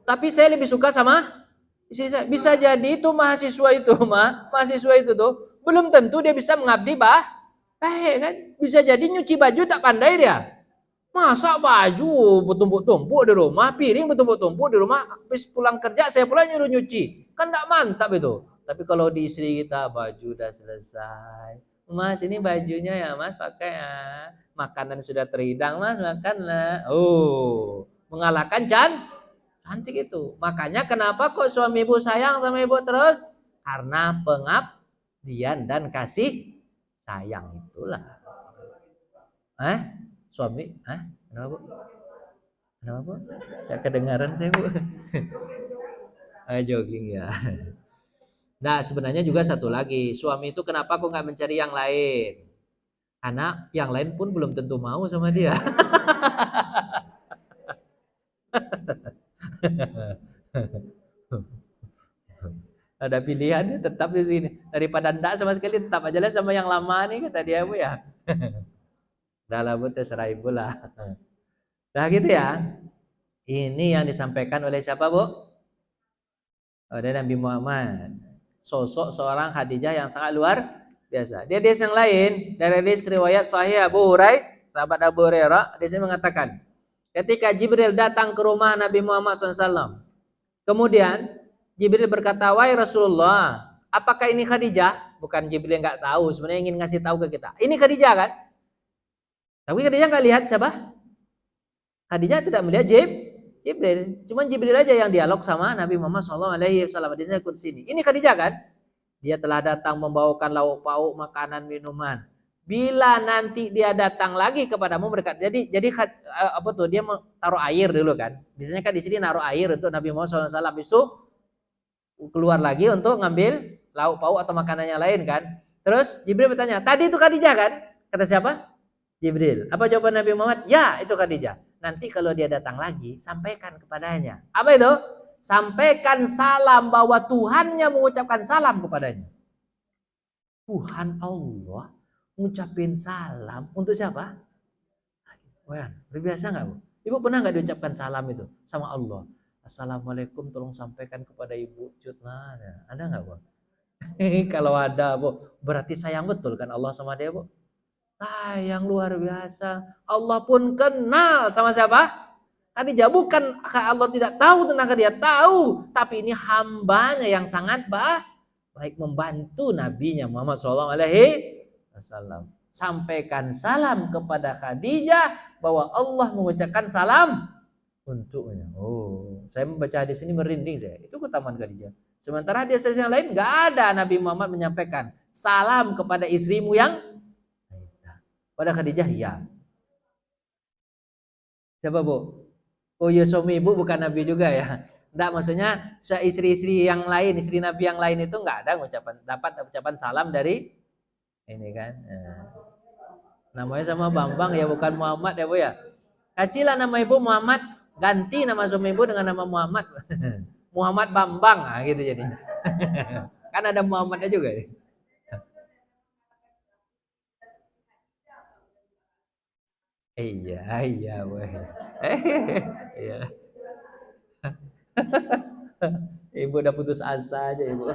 Tapi saya lebih suka sama istri saya. Bisa jadi itu mahasiswa itu tuh belum tentu dia bisa mengabdi baik kan? Bisa jadi nyuci baju tak pandai dia. Masa baju bertumpuk-tumpuk di rumah, piring bertumpuk-tumpuk di rumah, habis pulang kerja saya pula nyuruh nyuci. Kan enggak mantap itu. Tapi kalau di istri kita baju udah selesai. Mas ini bajunya ya Mas pakai ya. Makanan sudah terhidang Mas, makanlah. Oh, mengalahkan cantik itu. Makanya kenapa kok suami ibu sayang sama ibu terus? Karena pengabdian dan kasih sayang itulah. Suami? Hah? Kenapa Bu? Kenapa Bu? Gak kedengaran saya Bu. Jogging ya. Nah sebenarnya juga satu lagi, suami itu kenapa kok nggak mencari yang lain? Karena yang lain pun belum tentu mau sama dia. Ada pilihan tetap di sini daripada ndak sama sekali, tetap aja lah sama yang lama nih kata dia Bu ya. Dah lah Bu, terserah Ibu lah. Nah gitu ya. Ini yang disampaikan oleh siapa Bu? Oleh Nabi Muhammad. Sosok seorang Khadijah yang sangat luar biasa. Di hadis yang lain dari hadis riwayat Sahih Abu Hurairah, sahabat Abu Hurairah, di sini mengatakan, ketika Jibril datang ke rumah Nabi Muhammad SAW, kemudian Jibril berkata, wahai Rasulullah, apakah ini Khadijah? Bukan Jibril nggak tahu, sebenarnya ingin ngasih tahu ke kita. Ini Khadijah kan? Tapi Khadijah nggak lihat siapa? Khadijah tidak melihat Jibril. Cuma Jibril aja yang dialog sama Nabi Muhammad SAW. Di sini. Ini Khadijah kan? Dia telah datang membawakan lauk pauk, makanan, minuman. Bila nanti dia datang lagi kepadamu berkat. Jadi apa tuh? Dia taruh air dulu kan? Biasanya kan di sini naruh air untuk Nabi Muhammad SAW. Besok keluar lagi untuk ngambil lauk pauk atau makanannya lain kan? Terus Jibril bertanya, tadi itu Khadijah kan? Kata siapa? Jibril. Apa jawaban Nabi Muhammad? Ya, itu Khadijah. Nanti kalau dia datang lagi, sampaikan kepadanya. Apa itu? Sampaikan salam bahwa Tuhannya mengucapkan salam kepadanya. Tuhan Allah mengucapkan salam untuk siapa? Wah, berbiasa nggak Bu? Ibu pernah nggak diucapkan salam itu sama Allah? Assalamualaikum, tolong sampaikan kepada Ibu Cutna. Ada nggak Bu? Kalau ada Bu, berarti sayang betul kan Allah sama dia Bu? Sayang luar biasa. Allah pun kenal sama siapa? Khadijah. Bukan Allah tidak tahu tentang Khadijah, tahu. Tapi ini hambanya yang sangat baik, membantu nabinya Muhammad SAW. Sampaikan salam kepada Khadijah bahwa Allah mengucapkan salam untuknya. Oh, saya membaca hadis ini merinding saya. Itu keutamaan Khadijah. Sementara hadis yang lain nggak ada Nabi Muhammad menyampaikan salam kepada istrimu yang pada Khadijah ya. Siapa Bu? Oh ya, suami Ibu bukan Nabi juga ya. Enggak, maksudnya istri-istri yang lain, istri Nabi yang lain itu enggak ada dapat ucapan salam dari ini kan. Namanya sama Bambang ya, bukan Muhammad ya Bu ya. Kasihlah nama Ibu Muhammad, ganti nama suami Ibu dengan nama Muhammad. Muhammad Bambang gitu jadi. Kan ada Muhammadnya juga ya. Iya, weh. Iya. Ibu udah putus asa aja Ibu.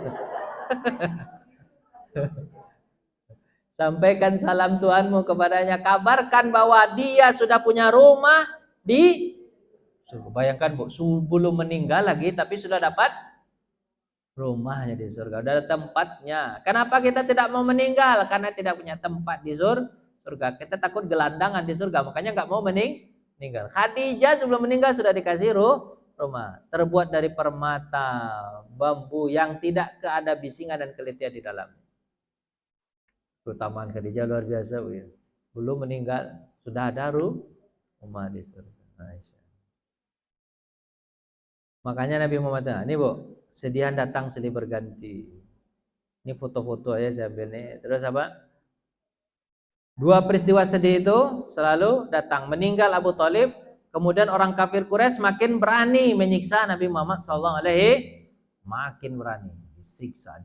Sampaikan salam Tuhanmu kepadanya, kabarkan bahwa dia sudah punya rumah di surga. Bayangkan Bu, sebelum meninggal lagi tapi sudah dapat rumahnya di surga, udah ada tempatnya. Kenapa kita tidak mau meninggal? Karena tidak punya tempat di surga. Kita takut gelandangan di surga, makanya nggak mau meninggal. Khadijah sebelum meninggal sudah dikasih rumah terbuat dari permata, bambu yang tidak ada bisingan dan kelitian di dalam. Keutamaan Khadijah luar biasa Bu ya. Belum meninggal sudah ada rumah di surga. Makanya Nabi Muhammad, ini Bu, sedihan datang silih berganti. Ini foto-foto aja saya ambil nih. Terus apa? Dua peristiwa sedih itu selalu datang. Meninggal Abu Thalib, kemudian orang kafir Quraisy makin berani menyiksa Nabi Muhammad SAW. Makin berani, disiksa.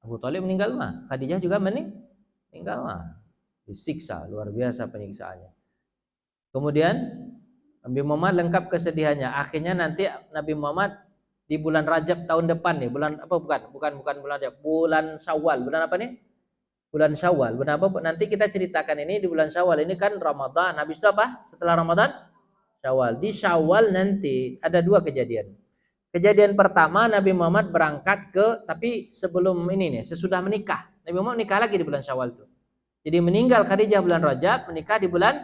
Abu Thalib meninggal mah, Khadijah juga meninggal mah, disiksa luar biasa penyiksaannya. Kemudian Nabi Muhammad lengkap kesedihannya. Akhirnya nanti Nabi Muhammad di bulan Rajab tahun depan nih, bulan apa bukan bulan Rajab, bulan Syawal. Bulan apa nih? Bulan Syawal. Bulan apa? Nanti kita ceritakan ini di bulan Syawal. Ini kan Ramadan. Habis itu apa? Setelah Ramadan? Syawal. Di Syawal nanti ada dua kejadian. Kejadian pertama, Nabi Muhammad berangkat tapi sebelum ini nih, sesudah menikah. Nabi Muhammad menikah lagi di bulan Syawal itu. Jadi meninggal Khadijah bulan Rajab, menikah di bulan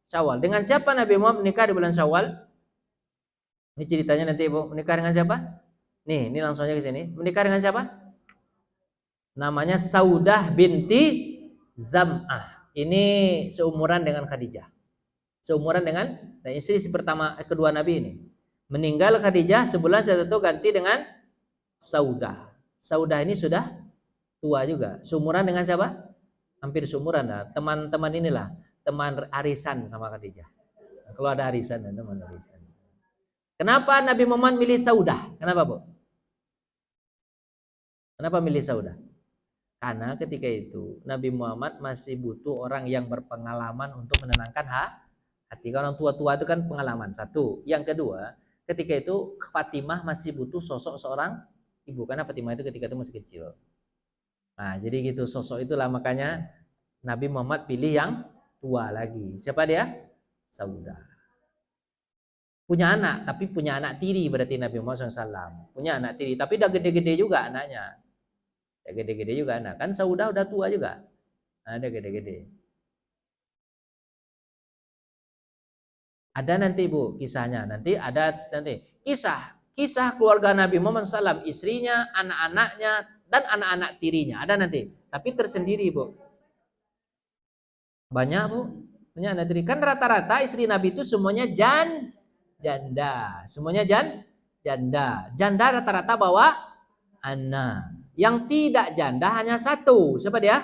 Syawal. Dengan siapa Nabi Muhammad menikah di bulan Syawal? Ini ceritanya nanti Ibu. Menikah dengan siapa? Nih, ini langsung aja ke sini. Menikah dengan siapa? Namanya Saudah binti Zam'ah. ini seumuran dengan Khadijah. Seumuran dengan istri kedua Nabi ini. Meninggal Khadijah, sebulan setelah itu ganti dengan Saudah. Saudah ini sudah tua juga. Seumuran dengan siapa? Hampir seumuran lah. Teman-teman inilah, teman arisan sama Khadijah. Kalau ada arisan, teman arisan. Kenapa Nabi Muhammad milih Saudah? Kenapa, Bu? Kenapa milih Saudah? Karena ketika itu Nabi Muhammad masih butuh orang yang berpengalaman untuk menenangkan hati. Orang tua-tua itu kan pengalaman. Satu. Yang kedua, ketika itu Fatimah masih butuh sosok seorang ibu. Karena Fatimah itu ketika itu masih kecil. Nah, jadi gitu, sosok itulah makanya Nabi Muhammad pilih yang tua lagi. Siapa dia? Saudah. Punya anak, tapi punya anak tiri berarti Nabi Muhammad SAW. Punya anak tiri, tapi udah gede-gede juga anaknya. Ya gede-gede juga anak. Kan Saudah udah tua juga. Ada gede-gede. Ada nanti Bu kisahnya. Nanti kisah keluarga Nabi Muhammad SAW, istrinya, anak-anaknya, dan anak-anak tirinya. Ada nanti. Tapi tersendiri Bu. Banyak Bu. Banyak anak tiri. Kan rata-rata istri Nabi itu semuanya janda. Semuanya janda. Janda rata-rata bawa anak. Yang tidak janda hanya satu. Siapa dia?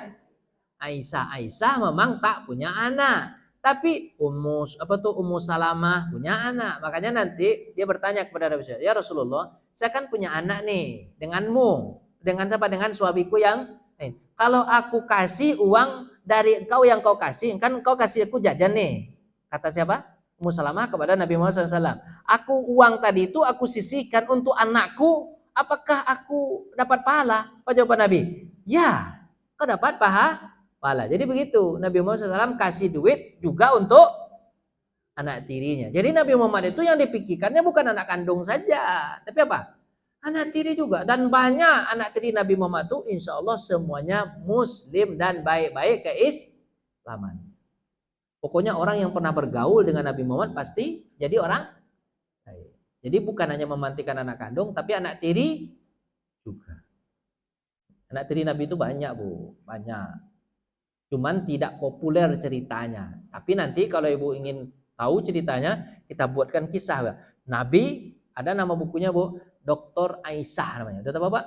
Aisyah. Aisyah memang tak punya anak. Tapi Ummu Salamah punya anak. Makanya nanti dia bertanya kepada Nabi SAW, ya Rasulullah, saya kan punya anak nih denganmu. Dengan siapa? Dengan suamiku yang kalau aku kasih uang dari engkau yang kau kasih, kan engkau kasih aku jajan nih. Kata siapa? Ummu Salamah kepada Nabi Muhammad SAW. Aku uang tadi itu aku sisihkan untuk anakku. Apakah aku dapat pahala? Apa jawaban Nabi? Ya, kau dapat pahala. Jadi begitu, Nabi Muhammad SAW kasih duit juga untuk anak tirinya. Jadi Nabi Muhammad itu yang dipikirkannya bukan anak kandung saja, tapi apa? Anak tiri juga. Dan banyak anak tiri Nabi Muhammad itu insya Allah semuanya muslim dan baik-baik keislaman. Pokoknya orang yang pernah bergaul dengan Nabi Muhammad pasti jadi orang baik. Jadi bukan hanya memantikan anak kandung, tapi anak tiri juga. Anak tiri Nabi itu banyak Bu, banyak. Cuman tidak populer ceritanya. Tapi nanti kalau Ibu ingin tahu ceritanya, kita buatkan kisah. Nabi, ada nama bukunya Bu, Dr. Aisyah namanya. Dr. apa Pak?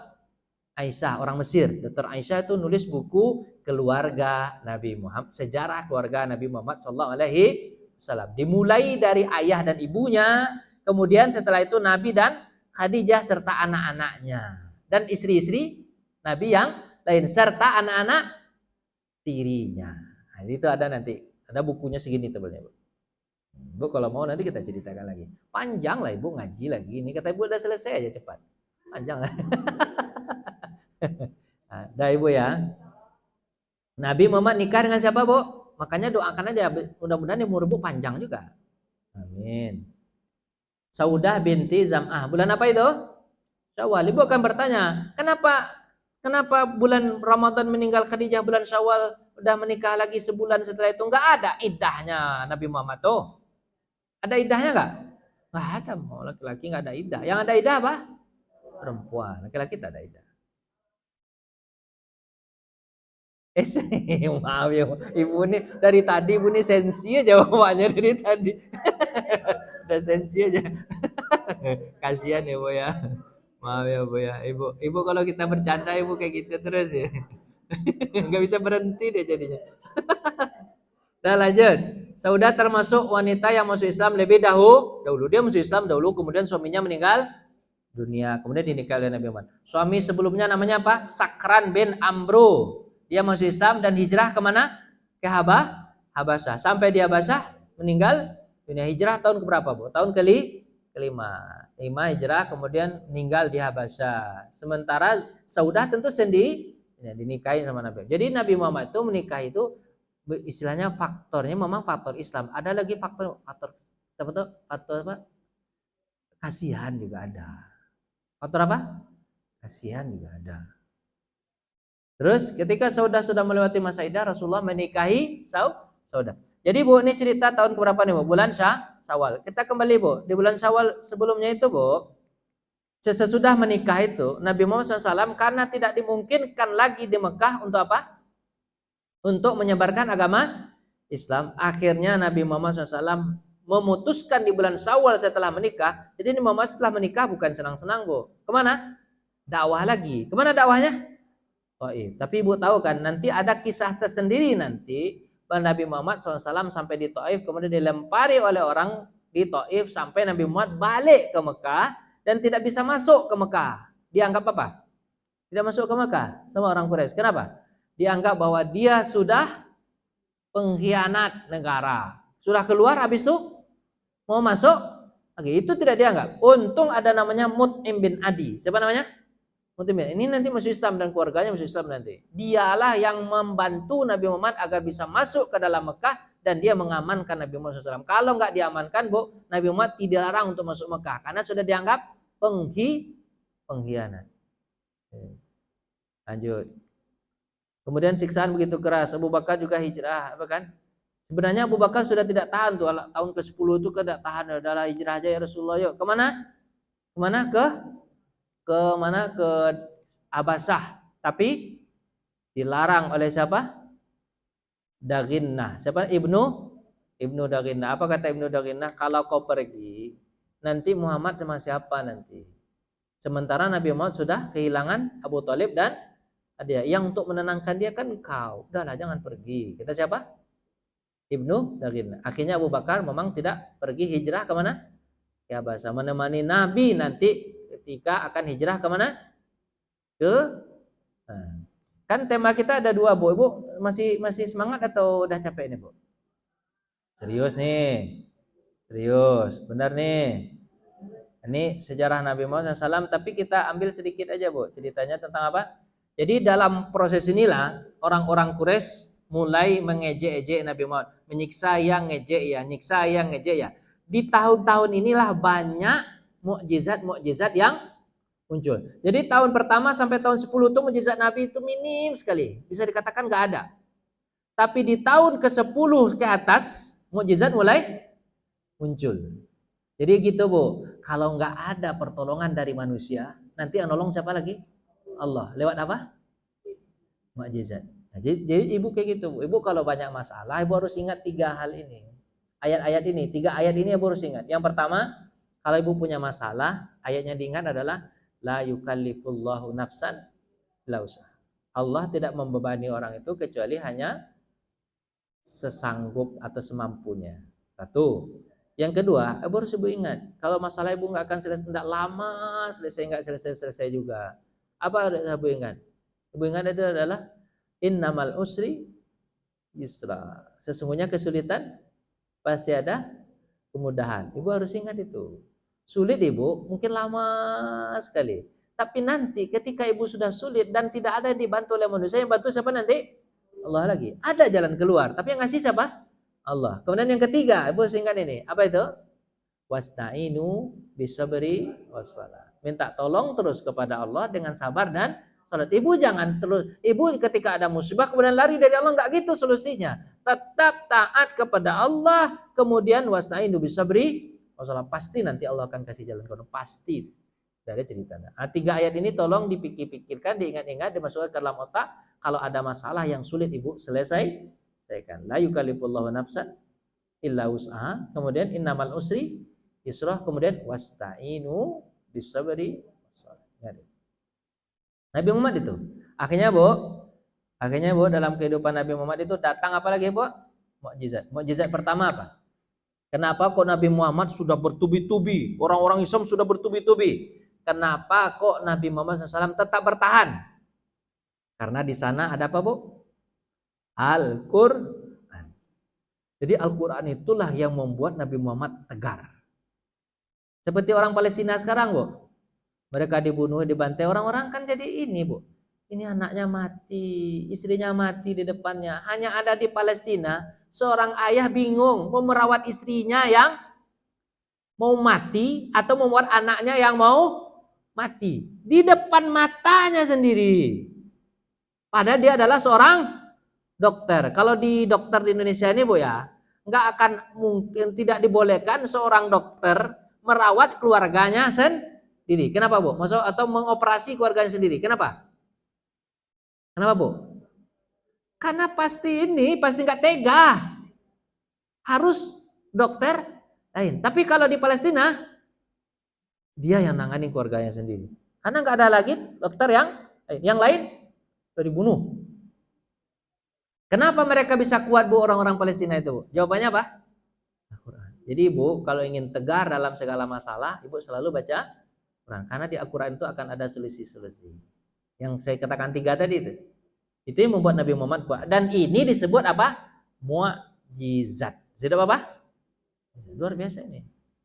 Aisyah, orang Mesir. Dr. Aisyah itu nulis buku keluarga Nabi Muhammad, sejarah keluarga Nabi Muhammad SAW. Dimulai dari ayah dan ibunya, kemudian setelah itu Nabi dan Khadijah serta anak-anaknya. Dan istri-istri Nabi yang lain serta anak-anak tirinya. Nah, itu ada nanti. Ada bukunya segini tebalnya, Bu. Bu kalau mau nanti kita ceritakan lagi. Panjang lah Ibu ngaji lagi. Ini kata Ibu udah selesai aja cepat. Panjang lah. Nah, dah Ibu ya. Nabi Muhammad nikah dengan siapa, Bu? Makanya doakan aja mudah-mudahan umur Ibu panjang juga. Amin. Saudah binti Zam'ah. Bulan apa itu? Syawal. Ibu akan bertanya, Kenapa bulan Ramadan meninggal Khadijah, bulan Syawal udah menikah lagi sebulan setelah itu? Enggak ada iddahnya Nabi Muhammad tuh. Ada iddahnya enggak? Enggak ada, mau laki-laki enggak ada iddah. Yang ada iddah apa? Perempuan. Laki-laki tak ada iddah. Maaf ya, Ibu nih dari tadi Ibu nih sensi aja jawabannya dari tadi. Udah sensi aja. Kasihan ya Bu ya. Maaf ya Bu ya. Ibu kalau kita bercanda Ibu kayak gitu terus ya. Nggak bisa berhenti deh jadinya. Nah lanjut. Saudah termasuk wanita yang masuk Islam lebih dahulu. Dia masuk Islam dahulu, kemudian suaminya meninggal dunia. Kemudian dinikahi oleh Nabi Muhammad. Suami sebelumnya namanya apa? Sakran bin Amru. Dia masuk Islam dan hijrah kemana? Ke Habasyah. Sampai di Habasyah meninggal dunia. Hijrah tahun keberapa Bu? Tahun kelima hijrah, kemudian meninggal di Habasyah. Sementara Saudah tentu sendiri dinikahi sama Nabi. Jadi Nabi Muhammad itu menikah itu istilahnya faktornya memang faktor Islam. Ada lagi faktor apa? Kasihan juga ada. Faktor apa? Kasihan juga ada. Terus ketika Saudah sudah melewati masa iddah, Rasulullah menikahi Saudah. Jadi Bu, ini cerita tahun berapa nih Bu? Bulan Syawal. Kita kembali Bu, di bulan Syawal sebelumnya itu Bu, sesudah menikah itu Nabi Muhammad SAW karena tidak dimungkinkan lagi di Mekah untuk apa? untuk menyebarkan agama Islam. Akhirnya Nabi Muhammad SAW memutuskan di bulan Syawal setelah menikah. Jadi Nabi Muhammad setelah menikah bukan senang-senang, Bu. Kemana? Dakwah lagi. Kemana dakwahnya? Taif. Tapi Ibu tahu kan, nanti ada kisah tersendiri nanti bahwa Nabi Muhammad SAW sampai di Taif, kemudian dilempari oleh orang di Taif sampai Nabi Muhammad balik ke Mekah dan tidak bisa masuk ke Mekah. Dianggap apa? Tidak masuk ke Mekah sama orang Quraisy. Kenapa? Dianggap bahwa dia sudah pengkhianat negara. Sudah keluar, habis itu mau masuk lagi. Itu tidak dianggap. Untung ada namanya Mut'im bin Adi. Siapa namanya? Mut'im bin Adi. Ini nanti masuk Islam dan keluarganya masuk Islam nanti. Dialah yang membantu Nabi Muhammad agar bisa masuk ke dalam Mekah dan dia mengamankan Nabi Muhammad SAW. Kalau nggak diamankan, Bu, Nabi Muhammad tidak larang untuk masuk Mekah karena sudah dianggap pengkhianat. Lanjut. Kemudian siksaan begitu keras. Abu Bakar juga hijrah, apa kan? Sebenarnya Abu Bakar sudah tidak tahan tuh tahun ke-10 itu tidak tahan, adalah hijrah aja ya Rasulullah, yuk. Kemana? Kemana? Ke mana? Ke Abasah. Tapi dilarang oleh siapa? Daginnah. Siapa? Ibnu Daginnah. Apa kata Ibnu Daginnah? Kalau kau pergi, nanti Muhammad sama siapa nanti? Sementara Nabi Muhammad sudah kehilangan Abu Thalib dan dia. Yang untuk menenangkan dia kan engkau. Udahlah, jangan pergi. Kita siapa? Ibnu Daginnah. Akhirnya Abu Bakar memang tidak pergi hijrah kemana? Ke Abasah. Menemani Nabi nanti ketika akan hijrah kemana? Kan tema kita ada 2, Bu. Ibu masih semangat atau udah capek nih, Bu? Serius nih. Serius. Benar nih. Ini sejarah Nabi Muhammad SAW, tapi kita ambil sedikit aja, Bu. Ceritanya tentang apa? Jadi dalam proses inilah orang-orang Quraisy mulai mengejek-ejek Nabi Muhammad, menyiksa yang ngejek ya, nyiksa yang ngejek ya. Di tahun-tahun inilah banyak mukjizat-mukjizat yang muncul. Jadi tahun pertama sampai tahun 10 itu mukjizat Nabi itu minim sekali, bisa dikatakan nggak ada. Tapi di tahun ke-10 ke atas mukjizat mulai muncul. Jadi gitu, Bu. Kalau nggak ada pertolongan dari manusia, nanti yang nolong siapa lagi? Allah. Lewat apa? Mukjizat. Nah, jadi ibu kayak gitu, Bu. Ibu kalau banyak masalah, ibu harus ingat 3 hal ini. Ayat-ayat ini, 3 ayat ini ibu harus ingat. Yang pertama, kalau ibu punya masalah, ayatnya diingat adalah la yukallifullahu nafsan illa usaha. Allah tidak membebani orang itu kecuali hanya sesanggup atau semampunya. Satu. Yang kedua, ibu harus ibu ingat, kalau masalah ibu nggak akan selesai, tidak lama selesai, nggak selesai juga. Apa harus ibu ingat? Ibu ingat itu adalah innamal usri yusra. Sesungguhnya kesulitan pasti ada kemudahan. Ibu harus ingat itu. Sulit ibu, mungkin lama sekali. Tapi nanti ketika ibu sudah sulit dan tidak ada yang dibantu oleh manusia, yang bantu siapa nanti? Allah lagi. Ada jalan keluar, tapi yang ngasih siapa? Allah. Kemudian yang ketiga, ibu harus ingat ini. Apa itu? Wasta'inu bisabri wassalah. Minta tolong terus kepada Allah dengan sabar dan salat. Ibu jangan terus, ibu ketika ada musibah kemudian lari dari Allah, enggak gitu solusinya. Tetap taat kepada Allah, kemudian wasta'inu bisabri wassalah. Pasti nanti Allah akan kasih jalan keluar. Pasti. Dari ceritanya. Nah, 3 ayat ini tolong dipikir-pikirkan, diingat-ingat, dimasukkan ke dalam otak. Kalau ada masalah yang sulit ibu selesaikan. La yukallifullahu nafsan illa wus'aha. Kemudian innamal usri yusra. Kemudian wasta'inu bisabri wassalah. Nabi Muhammad itu. Akhirnya Bu, dalam kehidupan Nabi Muhammad itu datang apa lagi, Bu? Mukjizat. Mukjizat pertama apa? Kenapa kok Nabi Muhammad sudah bertubi-tubi? Orang-orang Islam sudah bertubi-tubi. Kenapa kok Nabi Muhammad SAW tetap bertahan? Karena di sana ada apa, Bu? Al-Quran. Jadi Al-Quran itulah yang membuat Nabi Muhammad tegar. Seperti orang Palestina sekarang, Bu. Mereka dibunuh, dibantai. Orang-orang kan jadi ini, Bu. Ini anaknya mati, istrinya mati di depannya. Hanya ada di Palestina, seorang ayah bingung mau merawat istrinya yang mau mati atau membuat anaknya yang mau mati. Di depan matanya sendiri. Padahal dia adalah seorang dokter. Kalau di dokter di Indonesia ini, Bu ya, nggak akan mungkin, tidak dibolehkan seorang dokter merawat keluarganya sendiri. Kenapa, Bu? Maksud atau mengoperasi keluarganya sendiri. Kenapa? Kenapa, Bu? Karena pasti nggak tega. Harus dokter lain. Tapi kalau di Palestina, dia yang nangani keluarganya sendiri. Karena nggak ada lagi dokter yang lain sudah dibunuh. Kenapa mereka bisa kuat, Bu, orang-orang Palestina itu, Bu? Jawabannya apa? Al-Quran. Jadi Ibu, kalau ingin tegar dalam segala masalah, Ibu selalu baca Quran. Karena di Al-Quran itu akan ada solusi-solusi. Yang saya katakan 3 tadi itu. Itu yang membuat Nabi Muhammad kuat. Dan ini disebut apa? Mu'jizat. Sudah apa? Luar biasa ini.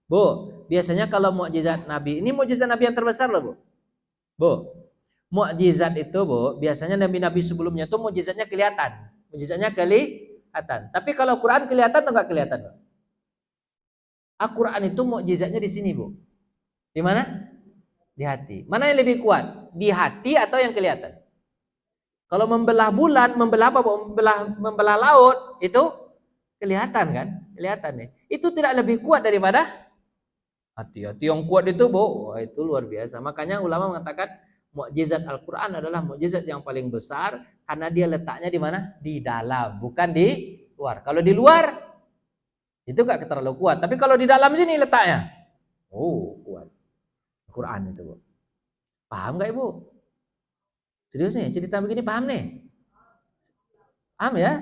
Bu, biasanya kalau mukjizat Nabi, ini mukjizat Nabi yang terbesar loh, Bu. Bu, mukjizat itu, Bu, biasanya nabi-nabi sebelumnya itu mukjizatnya kelihatan. Mukjizatnya kelihatan. Tapi kalau Quran kelihatan atau enggak kelihatan, Bu? Al-Quran itu mukjizatnya di sini, Bu. Di mana? Di hati. Mana yang lebih kuat? Di hati atau yang kelihatan? Kalau membelah bulan, membelah apa, Bu? Membelah laut, itu kelihatan kan? Kelihatan nih. Itu tidak lebih kuat daripada hati. Hati yang kuat itu, Bu, wah, itu luar biasa. Makanya ulama mengatakan mukjizat Al-Quran adalah mukjizat yang paling besar karena dia letaknya di mana? Di dalam, bukan di luar. Kalau di luar itu gak terlalu kuat, tapi kalau di dalam sini letaknya, oh, kuat. Al-Quran itu, Bu. Paham gak, Ibu? Serius nih, cerita begini paham nih? Paham ya?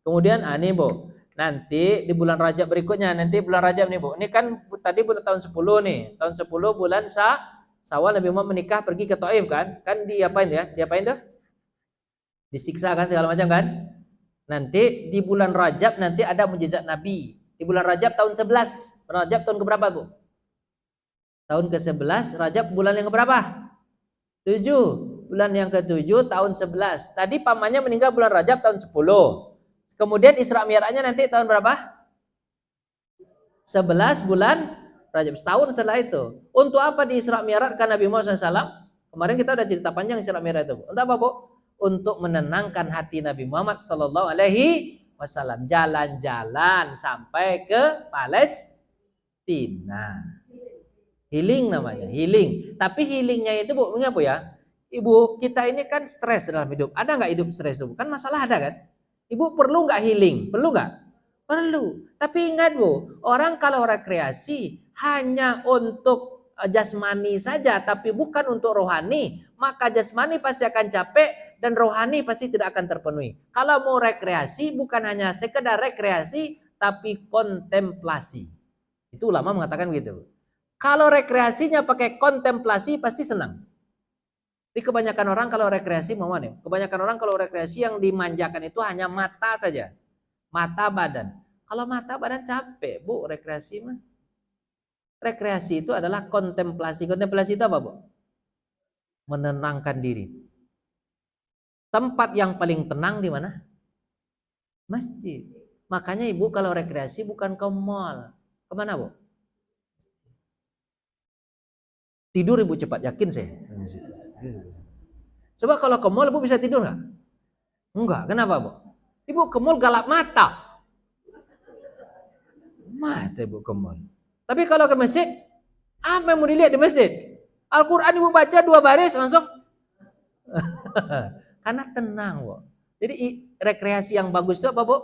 Kemudian nih, Bu, nanti di bulan Rajab berikutnya, nanti bulan Rajab nih, Bu. Ini kan tadi bulan tahun 10 nih. Tahun 10 bulan Syawal Nabi Muhammad menikah pergi ke Taif kan? Kan diapain ya? Diapain tuh? Disiksa kan segala macam kan? Nanti di bulan Rajab nanti ada mukjizat Nabi. Di bulan Rajab tahun 11. Rajab tahun keberapa, Bu? Tahun ke-11, Rajab bulan yang keberapa? 7. Bulan yang ke-7 tahun 11. Tadi pamannya meninggal bulan Rajab tahun 10. Kemudian Isra Mi'rajnya nanti tahun berapa? 11 bulan Rajab, setahun setelah itu. Untuk apa di Isra Mi'raj kan Nabi Muhammad SAW? Kemarin kita udah cerita panjang Isra Mi'raj itu. Untuk apa, Bu? Untuk menenangkan hati Nabi Muhammad Sallallahu Alaihi Wasallam. Jalan-jalan sampai ke Palestina. Healing namanya, healing. Tapi healingnya itu, Bu, apa ya? Ibu, kita ini kan stres dalam hidup. Ada nggak hidup stres itu? Kan masalah ada kan? Ibu perlu nggak healing? Perlu nggak? Perlu. Tapi ingat, Bu, orang kalau rekreasi hanya untuk jasmani saja, tapi bukan untuk rohani, maka jasmani pasti akan capek dan rohani pasti tidak akan terpenuhi. Kalau mau rekreasi bukan hanya sekedar rekreasi, tapi kontemplasi. Itu ulama mengatakan gitu. Kalau rekreasinya pakai kontemplasi pasti senang. Tapi kebanyakan orang kalau rekreasi mau mana? Kebanyakan orang kalau rekreasi yang dimanjakan itu hanya mata saja. Mata badan. Kalau mata badan capek, Bu, rekreasi mah. Rekreasi itu adalah kontemplasi. Kontemplasi itu apa, Bu? Menenangkan diri. Tempat yang paling tenang di mana? Masjid. Makanya Ibu kalau rekreasi bukan ke mall. Kemana, Bu? Tidur Ibu cepat, yakin saya. Coba kalau ke mall Ibu bisa tidur nggak? Enggak. Kenapa, Bu? Ibu ke mall galak mata. Mata Ibu ke mall. Tapi kalau ke masjid, apa yang mau dilihat di masjid? Al-Quran Ibu baca 2 baris langsung. Karena tenang, Bu. Jadi rekreasi yang bagus itu apa, Bu?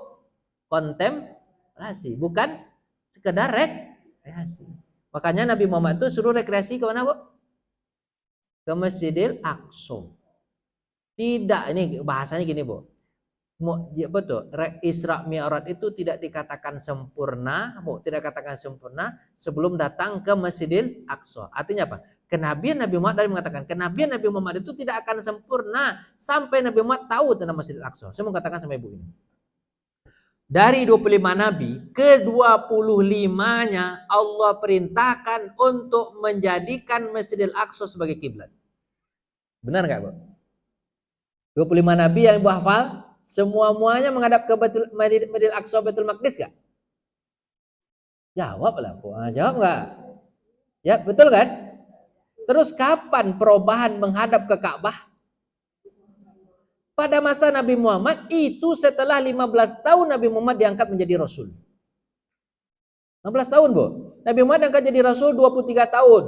Kontemplasi, bukan sekedar rekreasi. Makanya Nabi Muhammad itu suruh rekreasi ke mana, Bu? Ke Masjidil Aqsa. Tidak, ini bahasanya gini, Bu. Betul, Isra Mi'raj itu tidak dikatakan sempurna, tidak katakan sempurna sebelum datang ke Masjidil Aqsa. Artinya apa? Kenabian Nabi Muhammad mengatakan kenabian Nabi Muhammad itu tidak akan sempurna sampai Nabi Muhammad tahu tentang Masjidil Aqsa. Saya mau katakan sama Ibu ini. Dari 25 nabi, ke-25-nya Allah perintahkan untuk menjadikan Masjidil Aqsa sebagai kiblat. Benar enggak, Bu? 25 nabi yang Ibu hafal semua-muanya menghadap ke Masjidil Aqsa Baitul Maqdis gak? Jawab lah, Bu. Jawab enggak? Ya, betul kan? Terus kapan perubahan menghadap ke Ka'bah? Pada masa Nabi Muhammad itu setelah 15 tahun Nabi Muhammad diangkat menjadi Rasul. 15 tahun, Bu. Nabi Muhammad diangkat jadi Rasul 23 tahun.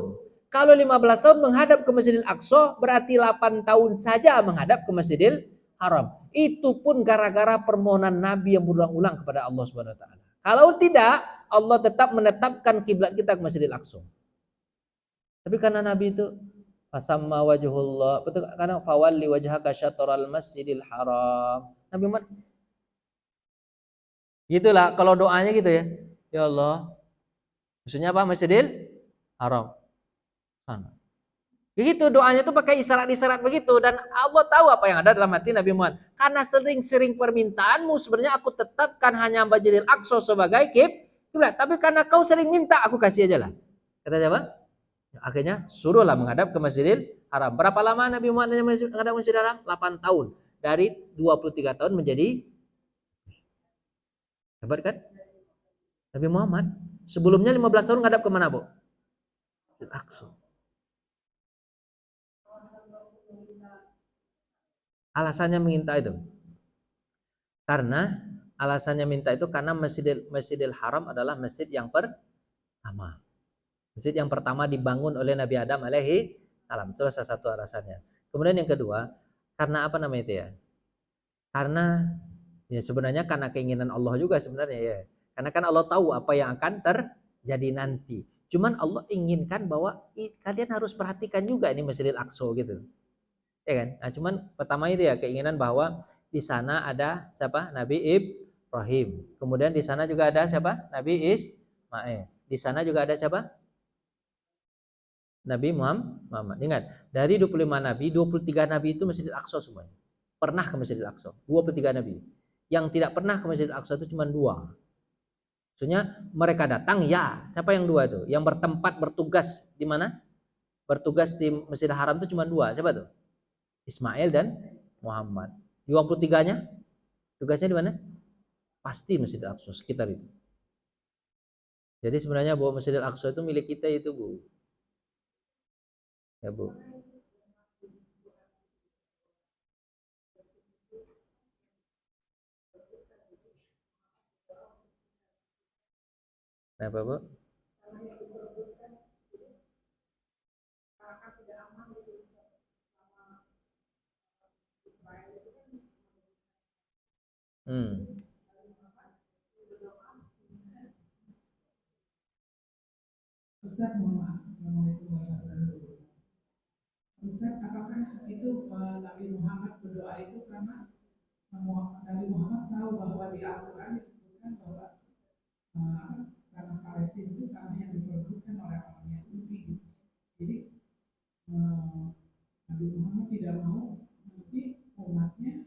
Kalau 15 tahun menghadap ke Masjidil Aqsa berarti 8 tahun saja menghadap ke Masjidil haram. Itu pun gara-gara permohonan Nabi yang berulang-ulang kepada Allah Subhanahu wa taala. Kalau tidak, Allah tetap menetapkan kiblat kita ke Masjidil Aqsa. Tapi karena Nabi itu fasamma wajhullah, betul, karena fawalli wajhaka syatral masjidil haram. Nabi Muhammad gitulah kalau doanya gitu ya. Ya Allah. Maksudnya apa? Masjidil Haram. Sana. Begitu doanya tuh pakai isyarat-isyarat begitu, dan Allah tahu apa yang ada dalam hati Nabi Muhammad. Karena sering-sering permintaanmu, sebenarnya aku tetapkan hanya Masjidil Aqsa sebagai kiblat. Tapi karena kau sering minta, aku kasih aja lah. Kata siapa? Akhirnya suruhlah menghadap ke Masjidil Haram. Berapa lama Nabi Muhammad menghadap Masjidil Haram? 8 tahun. Dari 23 tahun menjadi, hebat kan? Nabi Muhammad sebelumnya 15 tahun ngadap kemana, Bu? Al-Aqsa. Alasannya minta itu karena Masjidil Haram adalah masjid yang pertama. Masjid yang pertama dibangun oleh Nabi Adam alaihi salam. Itu salah satu alasannya. Kemudian yang kedua, karena apa namanya itu ya? Karena ya sebenarnya karena keinginan Allah juga sebenarnya ya. Karena kan Allah tahu apa yang akan terjadi nanti. Cuman Allah inginkan bahwa kalian harus perhatikan juga ini Masjidil Aqsa gitu. Ya kan? Nah, cuman pertama itu ya keinginan bahwa di sana ada siapa? Nabi Ibrahim. Kemudian di sana juga ada siapa? Nabi Ismail. Di sana juga ada siapa? Nabi Muhammad. Ingat, dari 25 nabi, 23 nabi itu Masjidil Aqsa semuanya. Pernah ke Masjidil Aqsa. 23 nabi. Yang tidak pernah ke Masjidil Aqsa itu cuma 2. Maksudnya mereka datang ya. Siapa yang 2 itu? Yang bertugas di mana? Bertugas di Masjidil Haram itu cuma 2. Siapa tuh? Ismail dan Muhammad. 23-nya tugasnya di mana? Pasti Masjidil Aqsa sekitar itu. Jadi sebenarnya bahwa Masjidil Aqsa itu milik kita itu, Bu. Ya, Bu. Kenapa, Bu? Ustaz, mohon maaf. Assalamualaikum warahmatullahi wabarakatuh. Ustaz, apakah itu Nabi Muhammad berdoa itu karena Nabi Muhammad tahu bahwa di Al-Quran disebutkan bahwa tanah Palestina itu tanah yang diperebutkan oleh orang Yahudi. Jadi Nabi Muhammad tidak mau nanti umatnya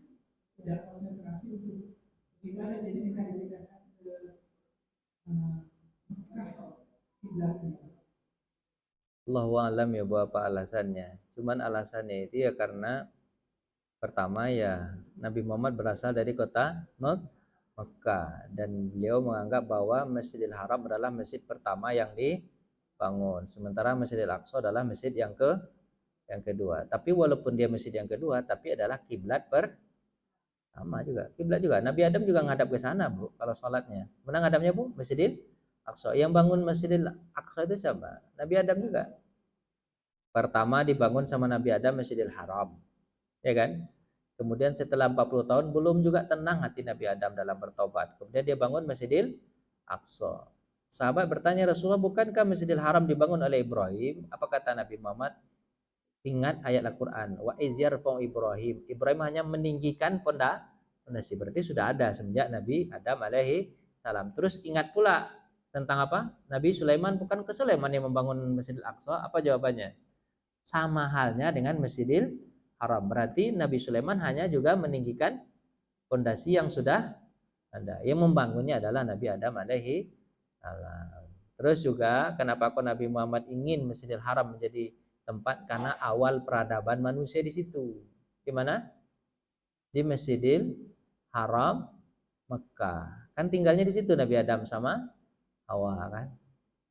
tidak konsentrasi untuk ibadah, jadi mereka dipindahkan ke Mekah kiblatnya. Allahu a'lam ya, Bu, apa alasannya. Cuman alasannya itu ya karena pertama ya Nabi Muhammad berasal dari kota Mekah, dan beliau menganggap bahwa Masjidil Haram adalah masjid pertama yang dibangun, sementara Masjidil Aqsa adalah masjid yang kedua. Tapi walaupun dia masjid yang kedua, tapi adalah kiblat pertama juga. Kiblat juga. Nabi Adam juga ngadap ke sana, Bu, kalau sholatnya. Mana ngadapnya, Bu? Masjidil Aqsa. Yang bangun Masjidil Aqsa itu siapa? Nabi Adam juga. Pertama dibangun sama Nabi Adam Masjidil Haram. Ya kan? Kemudian setelah 40 tahun belum juga tenang hati Nabi Adam dalam bertobat. Kemudian dia bangun Masjidil Aqsa. Sahabat bertanya, Rasulullah, bukankah Masjidil Haram dibangun oleh Ibrahim? Apa kata Nabi Muhammad? Ingat ayat Al-Quran. Wa izyarfa'u Ibrahim. Ibrahim hanya meninggikan fondasi. Berarti sudah ada semenjak Nabi Adam alaihi salam. Terus ingat pula tentang apa? Nabi Sulaiman, bukan ke Sulaiman yang membangun Masjidil Aqsa? Apa jawabannya? Sama halnya dengan Masjidil Haram. Berarti Nabi Sulaiman hanya juga meninggikan fondasi yang sudah ada. Yang membangunnya adalah Nabi Adam alaihi salam. Terus juga kenapa kok Nabi Muhammad ingin Masjidil Haram menjadi tempat? Karena awal peradaban manusia di situ. Di mana? Di Masjidil Haram Mekah. Kan tinggalnya di situ Nabi Adam sama Hawa kan.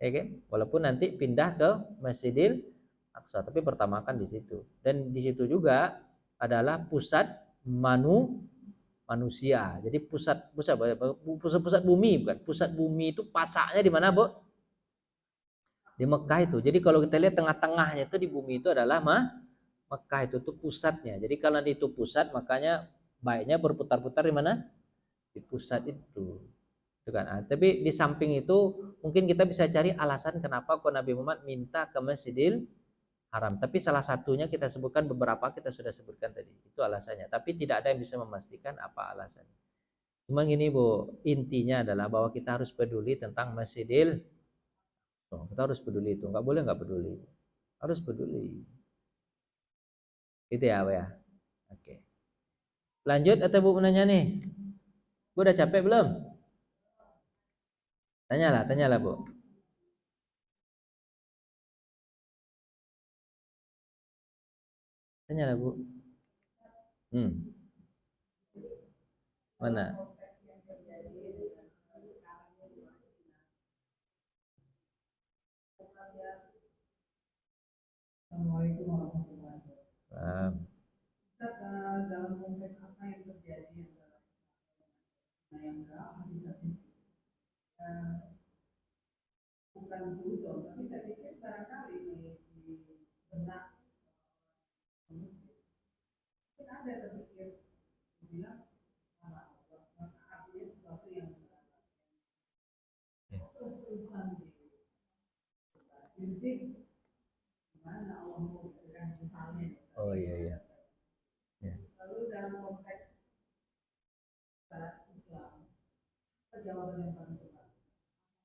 Ya kan? Walaupun nanti pindah ke Masjidil Aqsa, tapi pertama kan di situ. Dan di situ juga adalah pusat manusia. Jadi pusat bumi, bukan. Pusat bumi itu pasaknya di mana, Bu? Di Mekah itu. Jadi kalau kita lihat tengah-tengahnya itu di bumi itu adalah Mekah, itu tuh pusatnya. Jadi kalau itu pusat, makanya baiknya berputar-putar di mana? Di pusat itu. Itu kan. Tapi di samping itu mungkin kita bisa cari alasan kenapa kok Nabi Muhammad minta ke Masjidil Haram. Tapi salah satunya kita sebutkan, beberapa kita sudah sebutkan tadi. Itu alasannya. Tapi tidak ada yang bisa memastikan apa alasannya. Cuma gini Bu, intinya adalah bahwa kita harus peduli tentang Masjidil Haram. Kita harus peduli itu. Nggak boleh nggak peduli. Harus peduli. Itu ya Bu ya. Oke. Lanjut atau Bu menanya nih? Bu udah capek belum? Tanyalah Bu. Tanyalah Bu. Mana? Assalamualaikum warahmatullahi wabarakatuh. Um, Dalam konteks apa yang terjadi yang habis-habis bukan suzon, tapi saya pikir barangkali di benak manusia mungkin ada terpikir bilang artinya sesuatu yang terus-terusan bersih, gimana Allah memberikan misalnya. oh iya. Lalu dalam konteks Islam, jawaban yang paling tepat.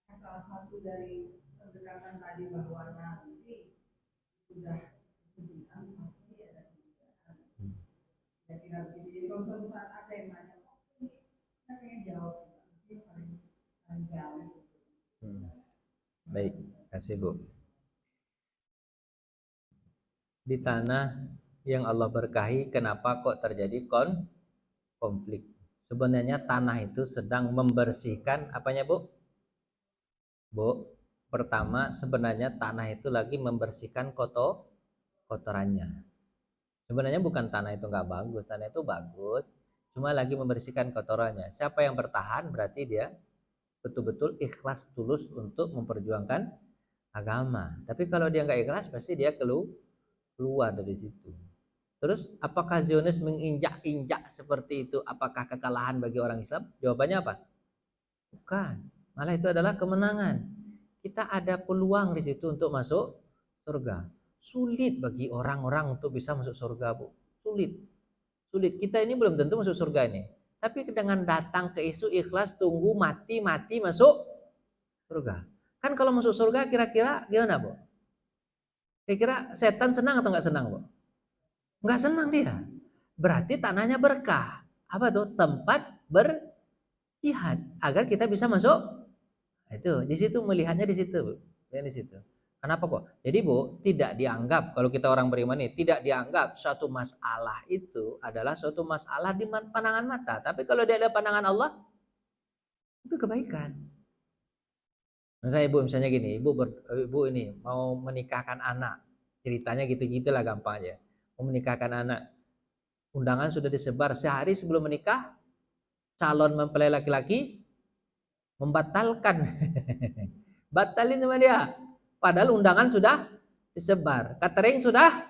Salah satu dari pendekatan tadi bahwa nanti sudah disebutkan pasti ada perbedaan. Kira-kira begitu. Jadi kalau suatu saat ada yang nanya, saya pengen jawab, pasti paling jauh. Baik, kasih Bu. Di tanah yang Allah berkahi, kenapa kok terjadi konflik? Sebenarnya tanah itu sedang membersihkan apanya Bu? Bu, pertama sebenarnya tanah itu lagi membersihkan kotorannya. Sebenarnya bukan tanah itu nggak bagus, tanah itu bagus, cuma lagi membersihkan kotorannya. Siapa yang bertahan berarti dia betul-betul ikhlas tulus untuk memperjuangkan agama. Tapi kalau dia nggak ikhlas pasti dia keluar dari situ. Terus apakah Zionis menginjak-injak seperti itu? Apakah kekalahan bagi orang Islam? Jawabannya apa? Bukan. Malah itu adalah kemenangan. Kita ada peluang di situ untuk masuk surga. Sulit bagi orang-orang untuk bisa masuk surga, Bu. Sulit. Kita ini belum tentu masuk surga ini. Tapi dengan datang ke isu ikhlas, tunggu mati masuk surga. Kan kalau masuk surga kira-kira gimana, Bu? Kira-kira setan senang atau nggak senang, Bu? Nggak senang dia. Berarti tanahnya berkah. Apa tuh? Tempat berjihad agar kita bisa masuk. Itu di situ melihatnya di situ, Bu. Di situ. Kenapa kok? Jadi Bu, tidak dianggap kalau kita orang beriman ini tidak dianggap suatu masalah itu adalah suatu masalah di pandangan mata. Tapi kalau dia ada pandangan Allah itu kebaikan. Misalnya Ibu misalnya gini, Ibu ini mau menikahkan anak. Ceritanya gitu-gitulah gampangnya. Mau menikahkan anak. Undangan sudah disebar sehari sebelum menikah. Calon mempelai laki-laki membatalkan. Batalin sama dia. Padahal undangan sudah disebar. Catering sudah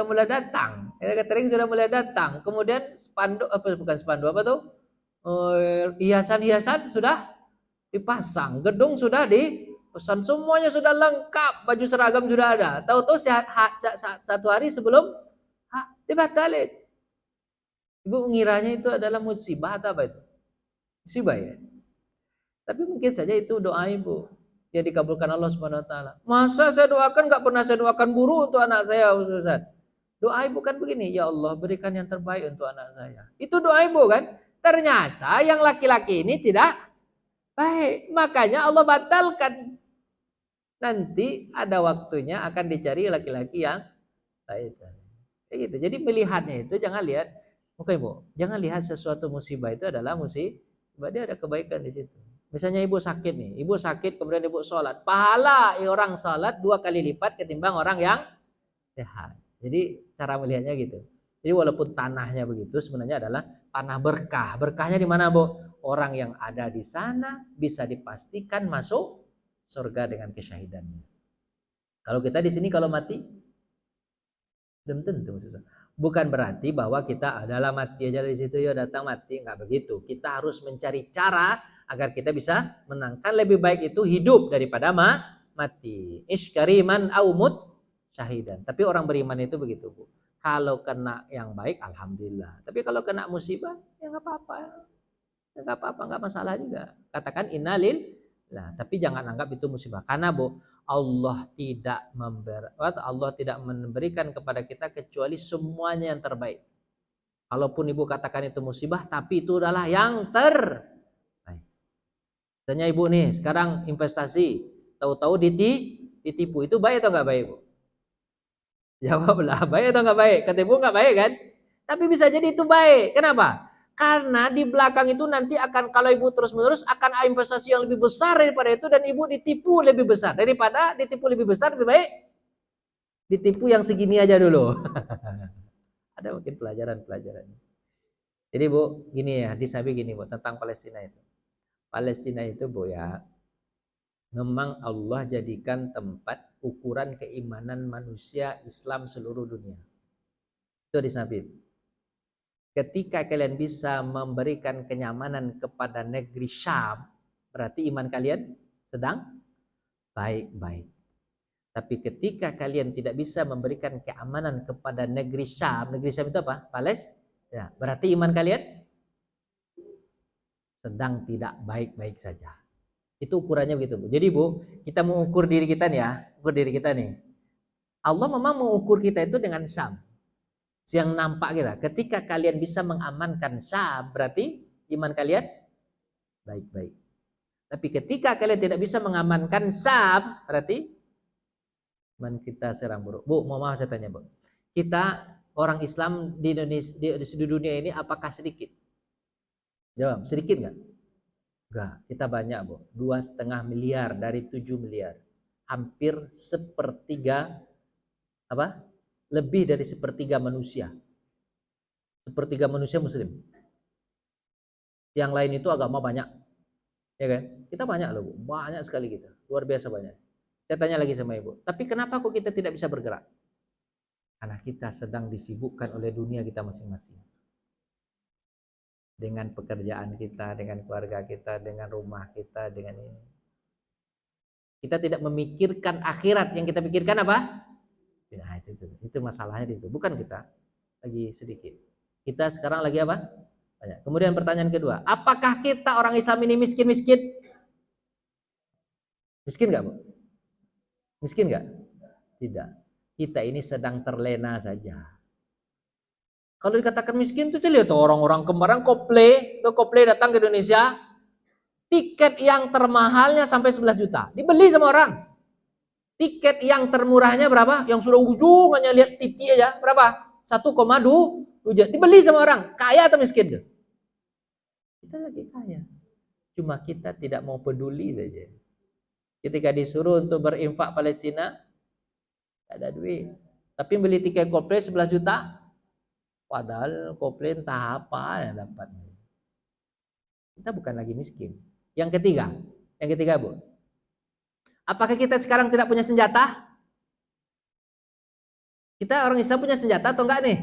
mulai datang. Catering sudah mulai datang. Kemudian spanduk bukan spanduk apa tuh? Hiasan-hiasan sudah dipasang. Gedung sudah dipesan. Semuanya sudah lengkap. Baju seragam sudah ada. Tahu-tahu satu hari sebelum dibatalin. Ibu ngiranya itu adalah musibah atau apa itu? Musibah ya. Tapi mungkin saja itu doa Ibu yang dikabulkan Allah Subhanahu wa taala. Masa saya doakan enggak pernah saya doakan buruk untuk anak saya, Ustaz. Doa Ibu kan begini, ya Allah berikan yang terbaik untuk anak saya. Itu doa Ibu kan? Ternyata yang laki-laki ini tidak baik. Makanya Allah batalkan. Nanti ada waktunya akan dicari laki-laki yang baik. Kayak gitu. Jadi melihatnya itu jangan lihat, oke Bu, jangan lihat sesuatu musibah itu adalah musibah, dia ada kebaikan di situ. Misalnya Ibu sakit nih, Ibu sakit kemudian Ibu sholat, pahala orang sholat 2 kali lipat ketimbang orang yang sehat. Jadi cara melihatnya gitu. Jadi walaupun tanahnya begitu, sebenarnya adalah tanah berkah. Berkahnya di mana, Bu? Orang yang ada di sana bisa dipastikan masuk surga dengan kesyahidannya. Kalau kita di sini kalau mati belum tentu. Bukan berarti bahwa kita adalah mati aja dari situ, ya datang mati, nggak begitu. Kita harus mencari cara agar kita bisa menangkan. Lebih baik itu hidup daripada mati. Iskariman aumut syahidan. Tapi orang beriman itu begitu, Bu. Kalau kena yang baik, alhamdulillah. Tapi kalau kena musibah, ya nggak apa-apa. Ya nggak apa-apa, nggak masalah juga. Katakan innalil. Nah, tapi jangan anggap itu musibah. Karena Bu, Allah tidak memberikan kepada kita kecuali semuanya yang terbaik. Kalaupun ibu katakan itu musibah, tapi itu adalah yang terbaik. Misalnya ibu nih sekarang investasi, tahu-tahu ditipu, itu baik atau nggak baik, Bu? Jawablah, baik atau nggak baik? Kata ibu nggak baik kan? Tapi bisa jadi itu baik. Kenapa? Karena di belakang itu nanti akan, kalau ibu terus-menerus akan investasi yang lebih besar daripada itu, dan ibu ditipu lebih besar. Daripada ditipu lebih besar, lebih baik ditipu yang segini aja dulu. Ada mungkin pelajaran-pelajaran. Jadi Bu, gini ya, hadis Nabi gini Bu, tentang Palestina itu. Palestina itu Bu ya, memang Allah jadikan tempat ukuran keimanan manusia Islam seluruh dunia. Itu hadis Nabi. Ketika kalian bisa memberikan kenyamanan kepada negeri Syam, berarti iman kalian sedang baik-baik. Tapi ketika kalian tidak bisa memberikan keamanan kepada negeri Syam itu apa? Palestina. Ya, berarti iman kalian sedang tidak baik-baik saja. Itu ukurannya begitu, Bu. Jadi Bu, kita mengukur diri kita nih ya, ukur diri kita nih. Allah memang mengukur kita itu dengan Syam. Yang nampak kita. Ketika kalian bisa mengamankan Syam, berarti iman kalian baik-baik. Tapi ketika kalian tidak bisa mengamankan Syam, berarti iman kita sedang buruk. Bu, mau maaf saya tanya, Bu. Kita orang Islam di Indonesia, di seluruh dunia ini apakah sedikit? Jawab, sedikit nggak? Enggak, kita banyak, Bu. 2,5 miliar dari 7 miliar. Hampir sepertiga, apa? Lebih dari sepertiga manusia. Sepertiga manusia muslim. Yang lain itu agama banyak. Ya kan? Kita banyak loh, Bu. Banyak sekali kita. Luar biasa banyak. Saya tanya lagi sama Ibu, tapi kenapa kok kita tidak bisa bergerak? Karena kita sedang disibukkan oleh dunia kita masing-masing. Dengan pekerjaan kita, dengan keluarga kita, dengan rumah kita, dengan ini. Kita tidak memikirkan akhirat, yang kita pikirkan apa? Nah, itu masalahnya di situ. Bukan kita lagi sedikit. Kita sekarang lagi apa? Banyak. Kemudian pertanyaan kedua, apakah kita orang Islam ini miskin-miskin? Miskin nggak, Bu? Miskin nggak? Tidak. Kita ini sedang terlena saja. Kalau dikatakan miskin itu lihat orang-orang kemarin Coldplay datang ke Indonesia, tiket yang termahalnya sampai 11 juta. Dibeli sama orang. Tiket yang termurahnya berapa? Yang sudah ujung hanya lihat TV aja, berapa? 1,2 juta. Dibeli sama orang. Kaya atau miskin tuh? Kita lagi kaya. Cuma kita tidak mau peduli saja. Ketika disuruh untuk berinfak Palestina, tidak ada duit. Tapi beli tiket Coldplay 11 juta, padahal Coldplay entah apa yang dapat. Kita bukan lagi miskin. Yang ketiga Bu, apakah kita sekarang tidak punya senjata? Kita orang Islam punya senjata atau enggak nih?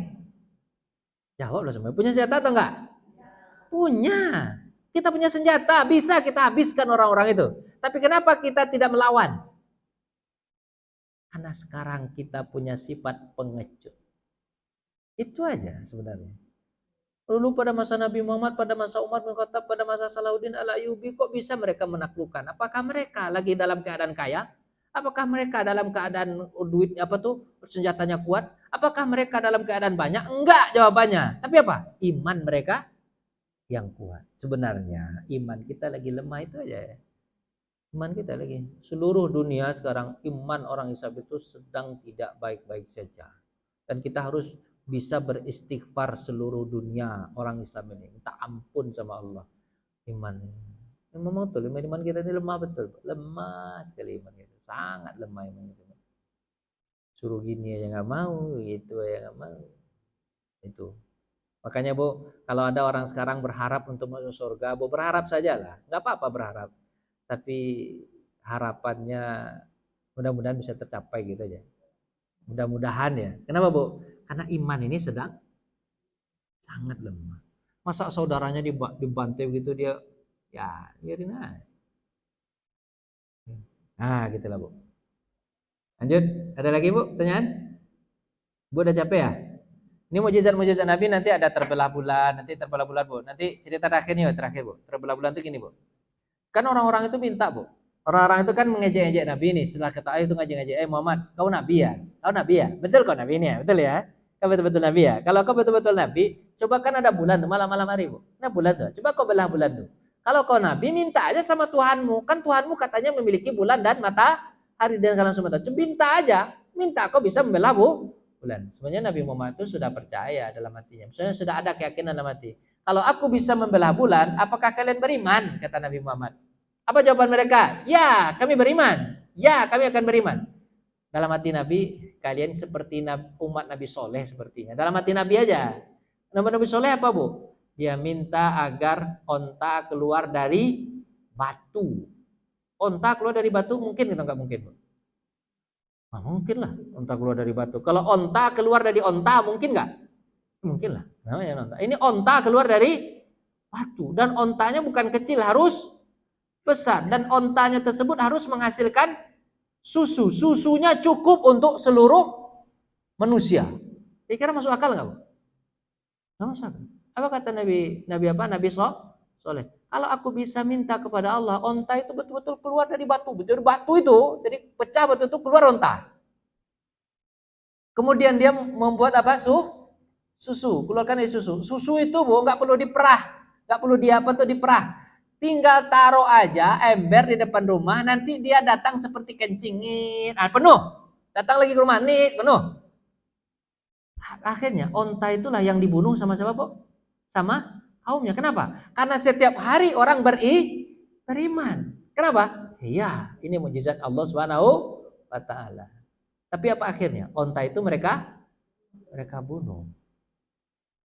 Jawab loh semua, punya senjata atau enggak? Punya. Kita punya senjata, bisa kita habiskan orang-orang itu. Tapi kenapa kita tidak melawan? Karena sekarang kita punya sifat pengecut. Itu aja sebenarnya. Dulu pada masa Nabi Muhammad, pada masa Umar bin Khattab, pada masa Salahuddin Al-Ayyubi, kok bisa mereka menaklukkan? Apakah mereka lagi dalam keadaan kaya? Apakah mereka dalam keadaan duit senjatanya kuat? Apakah mereka dalam keadaan banyak? Enggak jawabannya. Tapi apa? Iman mereka yang kuat. Sebenarnya iman kita lagi lemah, itu aja ya. Iman kita lagi. Seluruh dunia sekarang iman orang Islam itu sedang tidak baik-baik saja. Dan kita harus bisa beristighfar seluruh dunia orang Islam ini. Minta ampun sama Allah. Iman. Memang betul, iman kita ini lemah betul. Lemah sekali iman kita. Sangat lemah iman kita. Suruh gini aja nggak mau, gitu aja nggak mau. Itu. Makanya Bu, kalau ada orang sekarang berharap untuk masuk surga, Bu berharap sajalah. Nggak apa-apa berharap. Tapi harapannya mudah-mudahan bisa tercapai gitu aja. Mudah-mudahan ya. Kenapa Bu? Karena iman ini sedang sangat lemah. Masa saudaranya dibantai begitu dia, ya biarin aja. Nah, gitulah Bu. Lanjut, ada lagi Bu pertanyaan? Bu udah capek ya? Ini mujizat-mujizat Nabi nanti ada terbelah bulan, nanti terbelah bulan Bu. Nanti cerita terakhir Bu. Terbelah bulan itu gini Bu. Kan orang-orang itu minta Bu. Orang-orang itu kan mengejek-ejek Nabi nih. Setelah kata ayat itu ngejek-ejek, Muhammad, kau Nabi ya? Kau Nabi ya? Betul kau Nabi ini ya? Betul ya? Kau betul-betul Nabi ya? Kalau kau betul-betul Nabi, coba kan ada bulan tuh, malam-malam hari Bu. Nah bulan tuh, coba kau belah bulan tuh. Kalau kau Nabi, minta aja sama Tuhanmu. Kan Tuhanmu katanya memiliki bulan dan matahari dan segala semacam. Coba minta aja. Minta kau bisa membelah bulan. Sebenarnya Nabi Muhammad itu sudah percaya dalam hatinya. Maksudnya sudah ada keyakinan dalam hati. Kalau aku bisa membelah bulan, apakah kalian beriman? Kata Nabi Muhammad. Apa jawaban mereka? Ya, kami beriman. Ya, kami akan beriman. Dalam hati Nabi, kalian seperti umat Nabi Soleh sepertinya. Dalam hati Nabi aja. Nabi Soleh apa Bu? Dia minta agar onta keluar dari batu. Onta keluar dari batu mungkin atau enggak mungkin Bu? Nah, mungkin lah onta keluar dari batu. Kalau onta keluar dari onta mungkin enggak? Mungkin lah. Namanya onta. Ini onta keluar dari batu. Dan ontanya bukan kecil, harus besar. Dan ontanya tersebut harus menghasilkan susu. Susunya cukup untuk seluruh manusia. Kira-kira masuk akal enggak Bu? Nggak masuk akal. Apa kata Nabi apa? Nabi Soleh. Kalau aku bisa minta kepada Allah, onta itu betul-betul keluar dari batu. Betul batu itu, jadi pecah batu itu keluar onta. Kemudian dia membuat apa? Susu. Keluarkan dari susu. Susu itu Bu, nggak perlu diperah. Nggak perlu diperah. Tinggal taruh aja ember di depan rumah, nanti dia datang seperti kencingin. Penuh. Datang lagi ke rumah, nih penuh. Akhirnya onta itulah yang dibunuh sama siapa Bu? Sama kaumnya. Kenapa? Karena setiap hari orang beriman. Kenapa? Iya, ini mukjizat Allah Subhanahu wa taala. Tapi apa akhirnya? Onta itu mereka bunuh.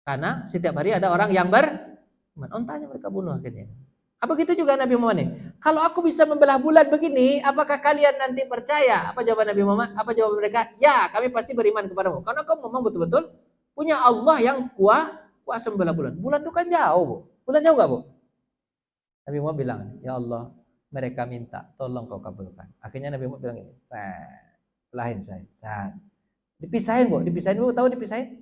Karena setiap hari ada orang yang beriman. Ontanya mereka bunuh akhirnya. Apa gitu juga Nabi Muhammad nih? Kalau aku bisa membelah bulan begini, apakah kalian nanti percaya? Apa jawaban Nabi Muhammad? Apa jawaban mereka? Ya, kami pasti beriman kepadamu. Karena kamu memang betul-betul punya Allah yang kuasa membelah bulan. Bulan itu kan jauh Bu. Bulan jauh gak Bu? Nabi Muhammad bilang, ya Allah, mereka minta, tolong kau kabulkan. Akhirnya Nabi Muhammad bilang ini, belahin saya. Dipisahin Bu, tahu dipisahin?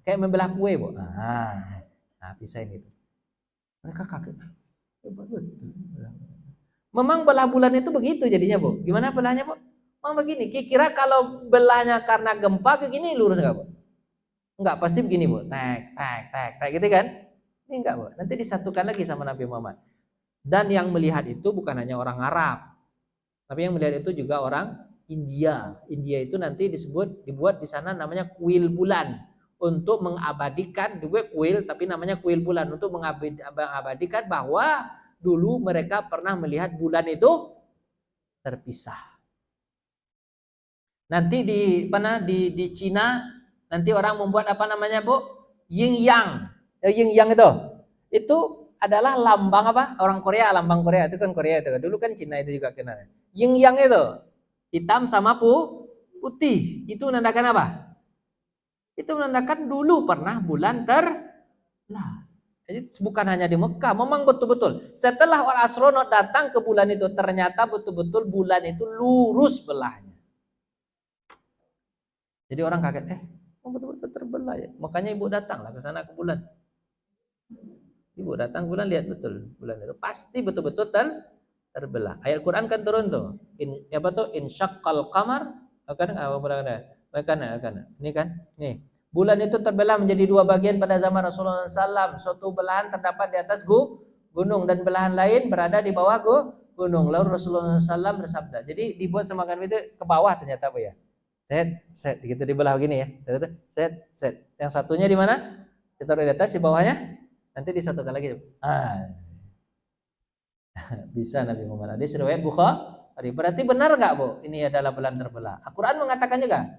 Kayak membelah kue Bu. Nah, pisahin itu. Mereka kaget. Memang belah bulan itu begitu jadinya Bu. Gimana belahnya Bu? Memang begini. Kira kalau belahnya karena gempa begini lurus enggak Bu? Enggak, pasti begini Bu. Tek gitu kan? Ini enggak Bu. Nanti disatukan lagi sama Nabi Muhammad. Dan yang melihat itu bukan hanya orang Arab. Tapi yang melihat itu juga orang India. India itu nanti dibuat di sana namanya kuil bulan. Untuk mengabadikan, dibuat kuil tapi namanya kuil bulan, untuk mengabadikan bahwa dulu mereka pernah melihat bulan itu terpisah. Nanti di Cina nanti orang membuat apa namanya Bu? Yin Yang. Yin Yang itu adalah lambang apa? Orang Korea, lambang Korea itu kan Korea itu. Dulu kan Cina itu juga kenal. Yin Yang itu hitam sama putih. Itu menandakan apa? Itu menandakan dulu pernah bulan terbelah. Jadi bukan hanya di Mekah, memang betul-betul. Setelah orang astronot datang ke bulan itu, ternyata betul-betul bulan itu lurus belahnya. Jadi orang kaget, betul-betul terbelah ya. Makanya ibu datanglah ke sana ke bulan. Ibu datang bulan, lihat betul bulan itu pasti betul-betul terbelah. Ayat Quran kan turun tuh. Insyaqqal qamar, akan. Ini kan? Nih. Bulan itu terbelah menjadi dua bagian pada zaman Rasulullah SAW. Suatu belahan terdapat di atas gunung dan belahan lain berada di bawah gunung. Lalu Rasulullah SAW bersabda. Jadi dibuat semakan itu ke bawah ternyata Bu ya. Set gitu dibelah begini ya. Set. Yang satunya di mana? Ditaruh di atas, di bawahnya nanti disatukan lagi. Bisa Nabi Muhammad. Hadis riwayat Bukhari. Berarti benar enggak Bu? Ini adalah bulan terbelah. Al-Qur'an mengatakan juga.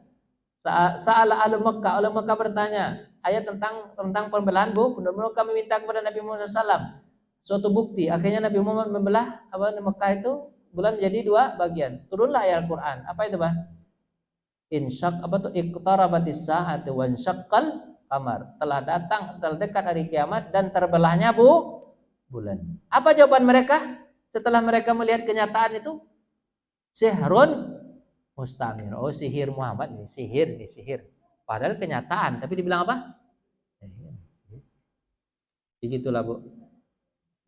Sa'ala ahlu Makkah bertanya ayat tentang pembelahan Bu. Benar-benar kami minta kepada Nabi Muhammad SAW suatu bukti. Akhirnya Nabi Muhammad membelah Mekah itu bulan menjadi dua bagian. Turunlah ayat Al-Quran. Apa itu Bang? insyak apa tuh iqtarabatis saatu wan syaqqal qamar. Telah dekat hari kiamat dan terbelahnya bulan. Apa jawaban mereka setelah mereka melihat kenyataan itu? Sihrun mustamir. Oh, sihir Muhammad nih, sihir. Padahal kenyataan, tapi dibilang apa? Begitulah, Bu.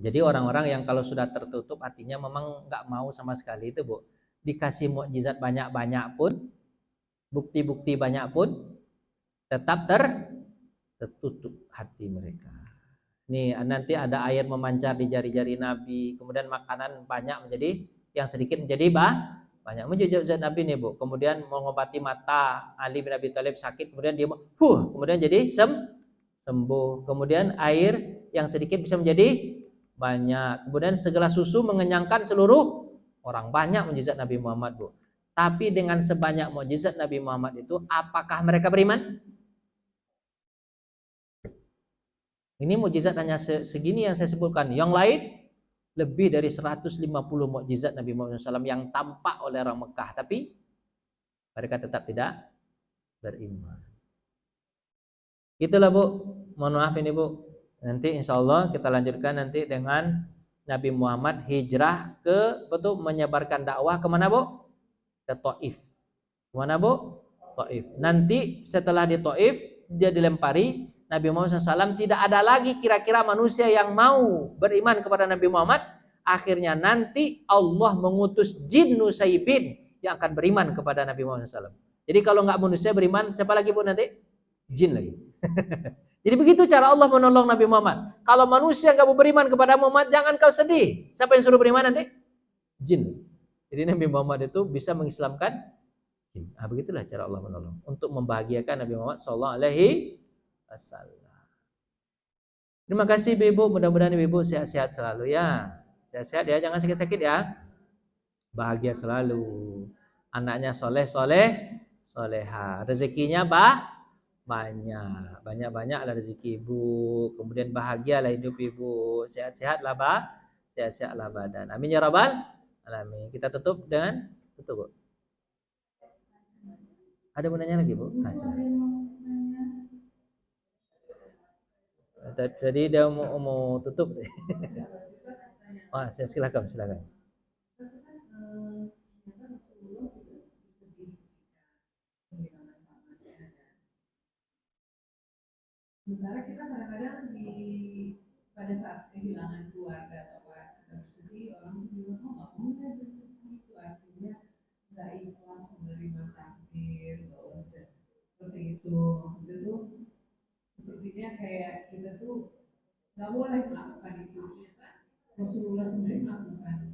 Jadi orang-orang yang kalau sudah tertutup hatinya memang nggak mau sama sekali itu, Bu. Dikasih mukjizat banyak-banyak pun, bukti-bukti banyak pun, tetap tertutup hati mereka. Nih, nanti ada air memancar di jari-jari Nabi, kemudian makanan banyak menjadi yang sedikit menjadi banyak. Mujizat Nabi nih, Bu. Kemudian mengobati mata Ali bin Abi Thalib sakit, kemudian dia kemudian jadi sembuh. Kemudian air yang sedikit bisa menjadi banyak. Kemudian segelas susu mengenyangkan seluruh orang. Banyak mukjizat Nabi Muhammad, Bu. Tapi dengan sebanyak mukjizat Nabi Muhammad itu, apakah mereka beriman? Ini mukjizat hanya segini yang saya sebutkan. Yang lain lebih dari 150 mukjizat Nabi Muhammad SAW yang tampak oleh orang Mekah, tapi mereka tetap tidak beriman. Itulah, Bu. Mohon maaf ini, Bu. Nanti insya Allah kita lanjutkan nanti dengan Nabi Muhammad hijrah ke menyebarkan dakwah kemana, Bu? Ke Taif. Kemana, Bu? Taif. Nanti setelah di Taif dia dilempari, Nabi Muhammad SAW tidak ada lagi kira-kira manusia yang mau beriman kepada Nabi Muhammad. Akhirnya nanti Allah mengutus jin Nusaybin yang akan beriman kepada Nabi Muhammad SAW. Jadi kalau nggak manusia beriman, siapa lagi, Bu, nanti? Jin lagi. Jadi begitu cara Allah menolong Nabi Muhammad. Kalau manusia nggak mau beriman kepada Muhammad, jangan kau sedih. Siapa yang suruh beriman nanti? Jin. Jadi Nabi Muhammad itu bisa mengislamkan jin. Nah, begitulah cara Allah menolong untuk membahagiakan Nabi Muhammad SAW. Terima kasih Ibu, mudah-mudahan Ibu sehat-sehat selalu ya. Sehat-sehat ya, jangan sakit-sakit ya. Bahagia selalu. Anaknya soleha. Rezekinya banyak-banyaklah rezeki Ibu. Kemudian bahagialah hidup Ibu. Sehat-sehatlah sehat-sehatlah badan. Amin ya rabbal alamin. Kita tutup dengan Bu. Ada mau nanya lagi, Bu? Jadi dia mau tutup. Oh, silakan. Sementara kita kadang-kadang pada saat kehilangan keluarga atau apa kita bersedih, orang juga nggak mau bersedih, itu artinya nggak ikhlas menerima takdir bahwa sudah seperti itu. Maksudnya tuh sepertinya kayak kita tuh nggak boleh melakukan itu. Rasulullah sendiri melakukan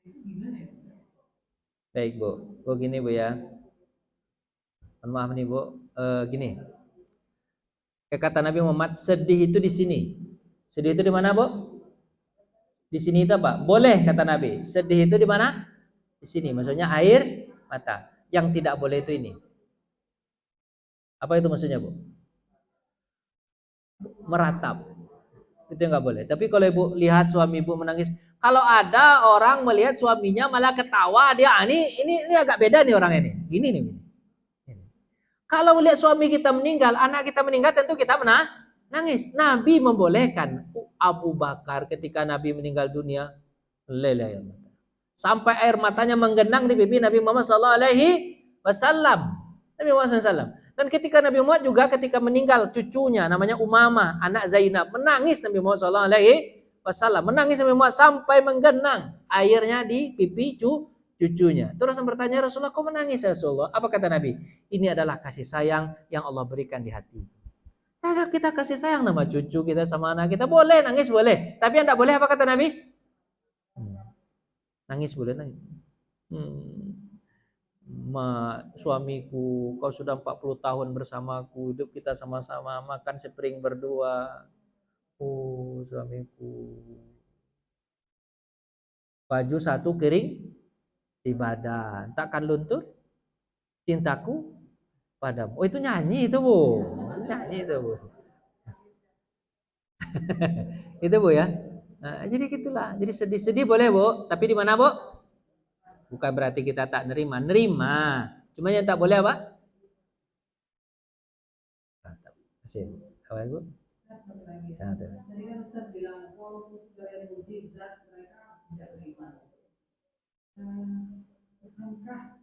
itu, gimana ya? Baik, Bu. Bu gini, Bu ya. Mohon maaf nih, Bu. Gini. Kata Nabi Muhammad, sedih itu di sini. Sedih itu di mana, Bu? Di sini itu apa? Boleh kata Nabi. Sedih itu di mana? Di sini. Maksudnya air mata. Yang tidak boleh itu ini. Apa itu maksudnya, Bu? Meratap. Itu nggak boleh. Tapi kalau Ibu lihat suami Ibu menangis, kalau ada orang melihat suaminya malah ketawa, dia ini agak beda nih orang ini. Gini nih. Kalau melihat suami kita meninggal, anak kita meninggal, tentu kita nangis. Nabi membolehkan. Abu Bakar ketika Nabi meninggal dunia, sampai air matanya menggenang di pipi Nabi Muhammad SAW. Nabi Muhammad SAW. Dan ketika Nabi Muhammad juga ketika meninggal cucunya namanya Umamah, anak Zainab, menangis Nabi Muhammad SAW. Menangis Nabi Muhammad sampai menggenang airnya di pipi cucunya. Terus bertanya, Rasulullah, kok menangis ya Rasulullah? Apa kata Nabi? Ini adalah kasih sayang yang Allah berikan di hati. Karena kita kasih sayang sama cucu kita, sama anak kita, boleh nangis, boleh. Tapi yang tidak boleh apa kata Nabi? Nangis boleh, nangis. Suamiku, kau sudah 40 tahun bersamaku, hidup kita sama-sama, makan sepiring berdua. Oh, suamiku. Baju satu kering di badan, takkan luntur cintaku padamu. Oh, itu nyanyi itu, Bu. Nyanyi itu, Bu. Itu, Bu ya. Nah, jadi gitulah. Jadi sedih-sedih boleh, Bu. Tapi di mana, Bu? Bukan berarti kita tak nerima. Cuma yang tak boleh apa? Asin. Apa Ibu? Satu lagi. Nah, tuh. Tadi kan Ustaz bilang walaupun sudah ada mukjizat mereka tidak beriman. Bukankah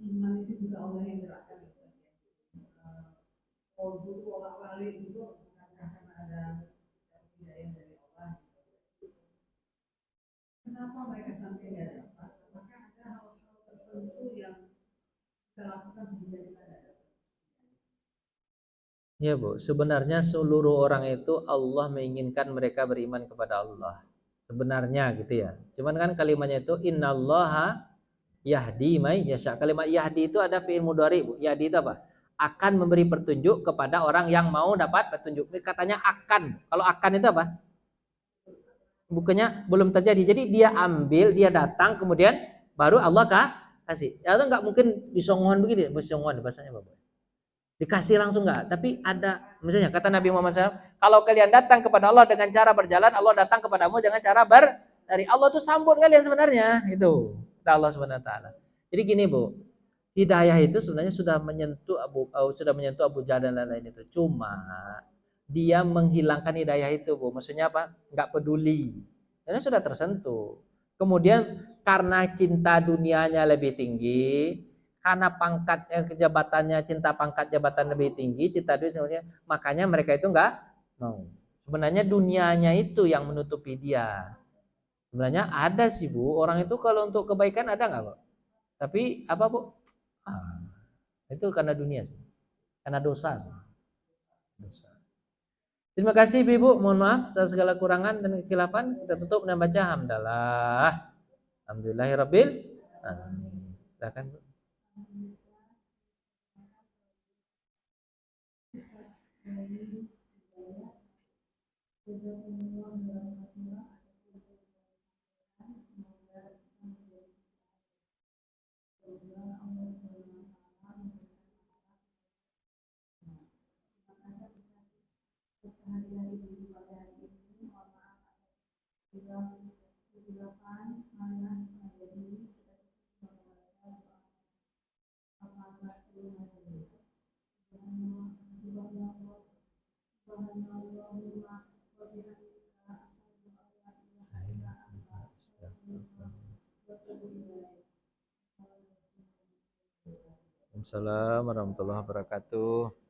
iman itu juga Allah yang gerakkan? Kalau dulu orang wali itu bukankah karena ada hidayah dari Allah? Kenapa mereka sampai tidak dapat? Apakah ada hal-hal tertentu yang kita lakukan sehingga kita tidak dapat? Ya Bu, sebenarnya seluruh orang itu Allah menginginkan mereka beriman kepada Allah. Sebenarnya gitu ya. Cuman kan kalimatnya itu innallaha yahdi may yasha. Kalimat yahdi itu ada fi'il mudhari, Bu. Yahdi itu apa? Akan memberi petunjuk kepada orang yang mau dapat petunjuk. Ini katanya akan. Kalau akan itu apa? Bukannya belum terjadi. Jadi dia ambil, dia datang, kemudian baru Allah kasih. Ya itu nggak mungkin disongohan begini, disongohan bahasanya Bapak. Dikasih langsung nggak, tapi ada misalnya kata Nabi Muhammad SAW, kalau kalian datang kepada Allah dengan cara berjalan, Allah datang kepadamu dengan cara dari Allah tuh sambut kalian sebenarnya itu kata Allah Subhanahu Wa Taala. Jadi gini Bu, hidayah itu sebenarnya sudah menyentuh Abu Jahal dan lain-lain itu, cuma dia menghilangkan hidayah itu Bu, maksudnya apa? Nggak peduli, karena sudah tersentuh. Kemudian karena cinta dunianya lebih tinggi, karena pangkat jabatannya, cinta pangkat jabatan lebih tinggi, cinta dunia, makanya mereka itu enggak mau. Sebenarnya dunianya itu yang menutupi dia. Sebenarnya ada sih Bu, orang itu kalau untuk kebaikan ada enggak Bu? Tapi apa Bu? Itu karena dunia, karena dosa. Dosa. Terima kasih Ibu, mohon maaf atas segala kurangan dan kekhilafan. Kita tutup dengan baca hamdalah. Alhamdulillahirabbil alamin. Silakan Bu. Assalamualaikum warahmatullahi wabarakatuh.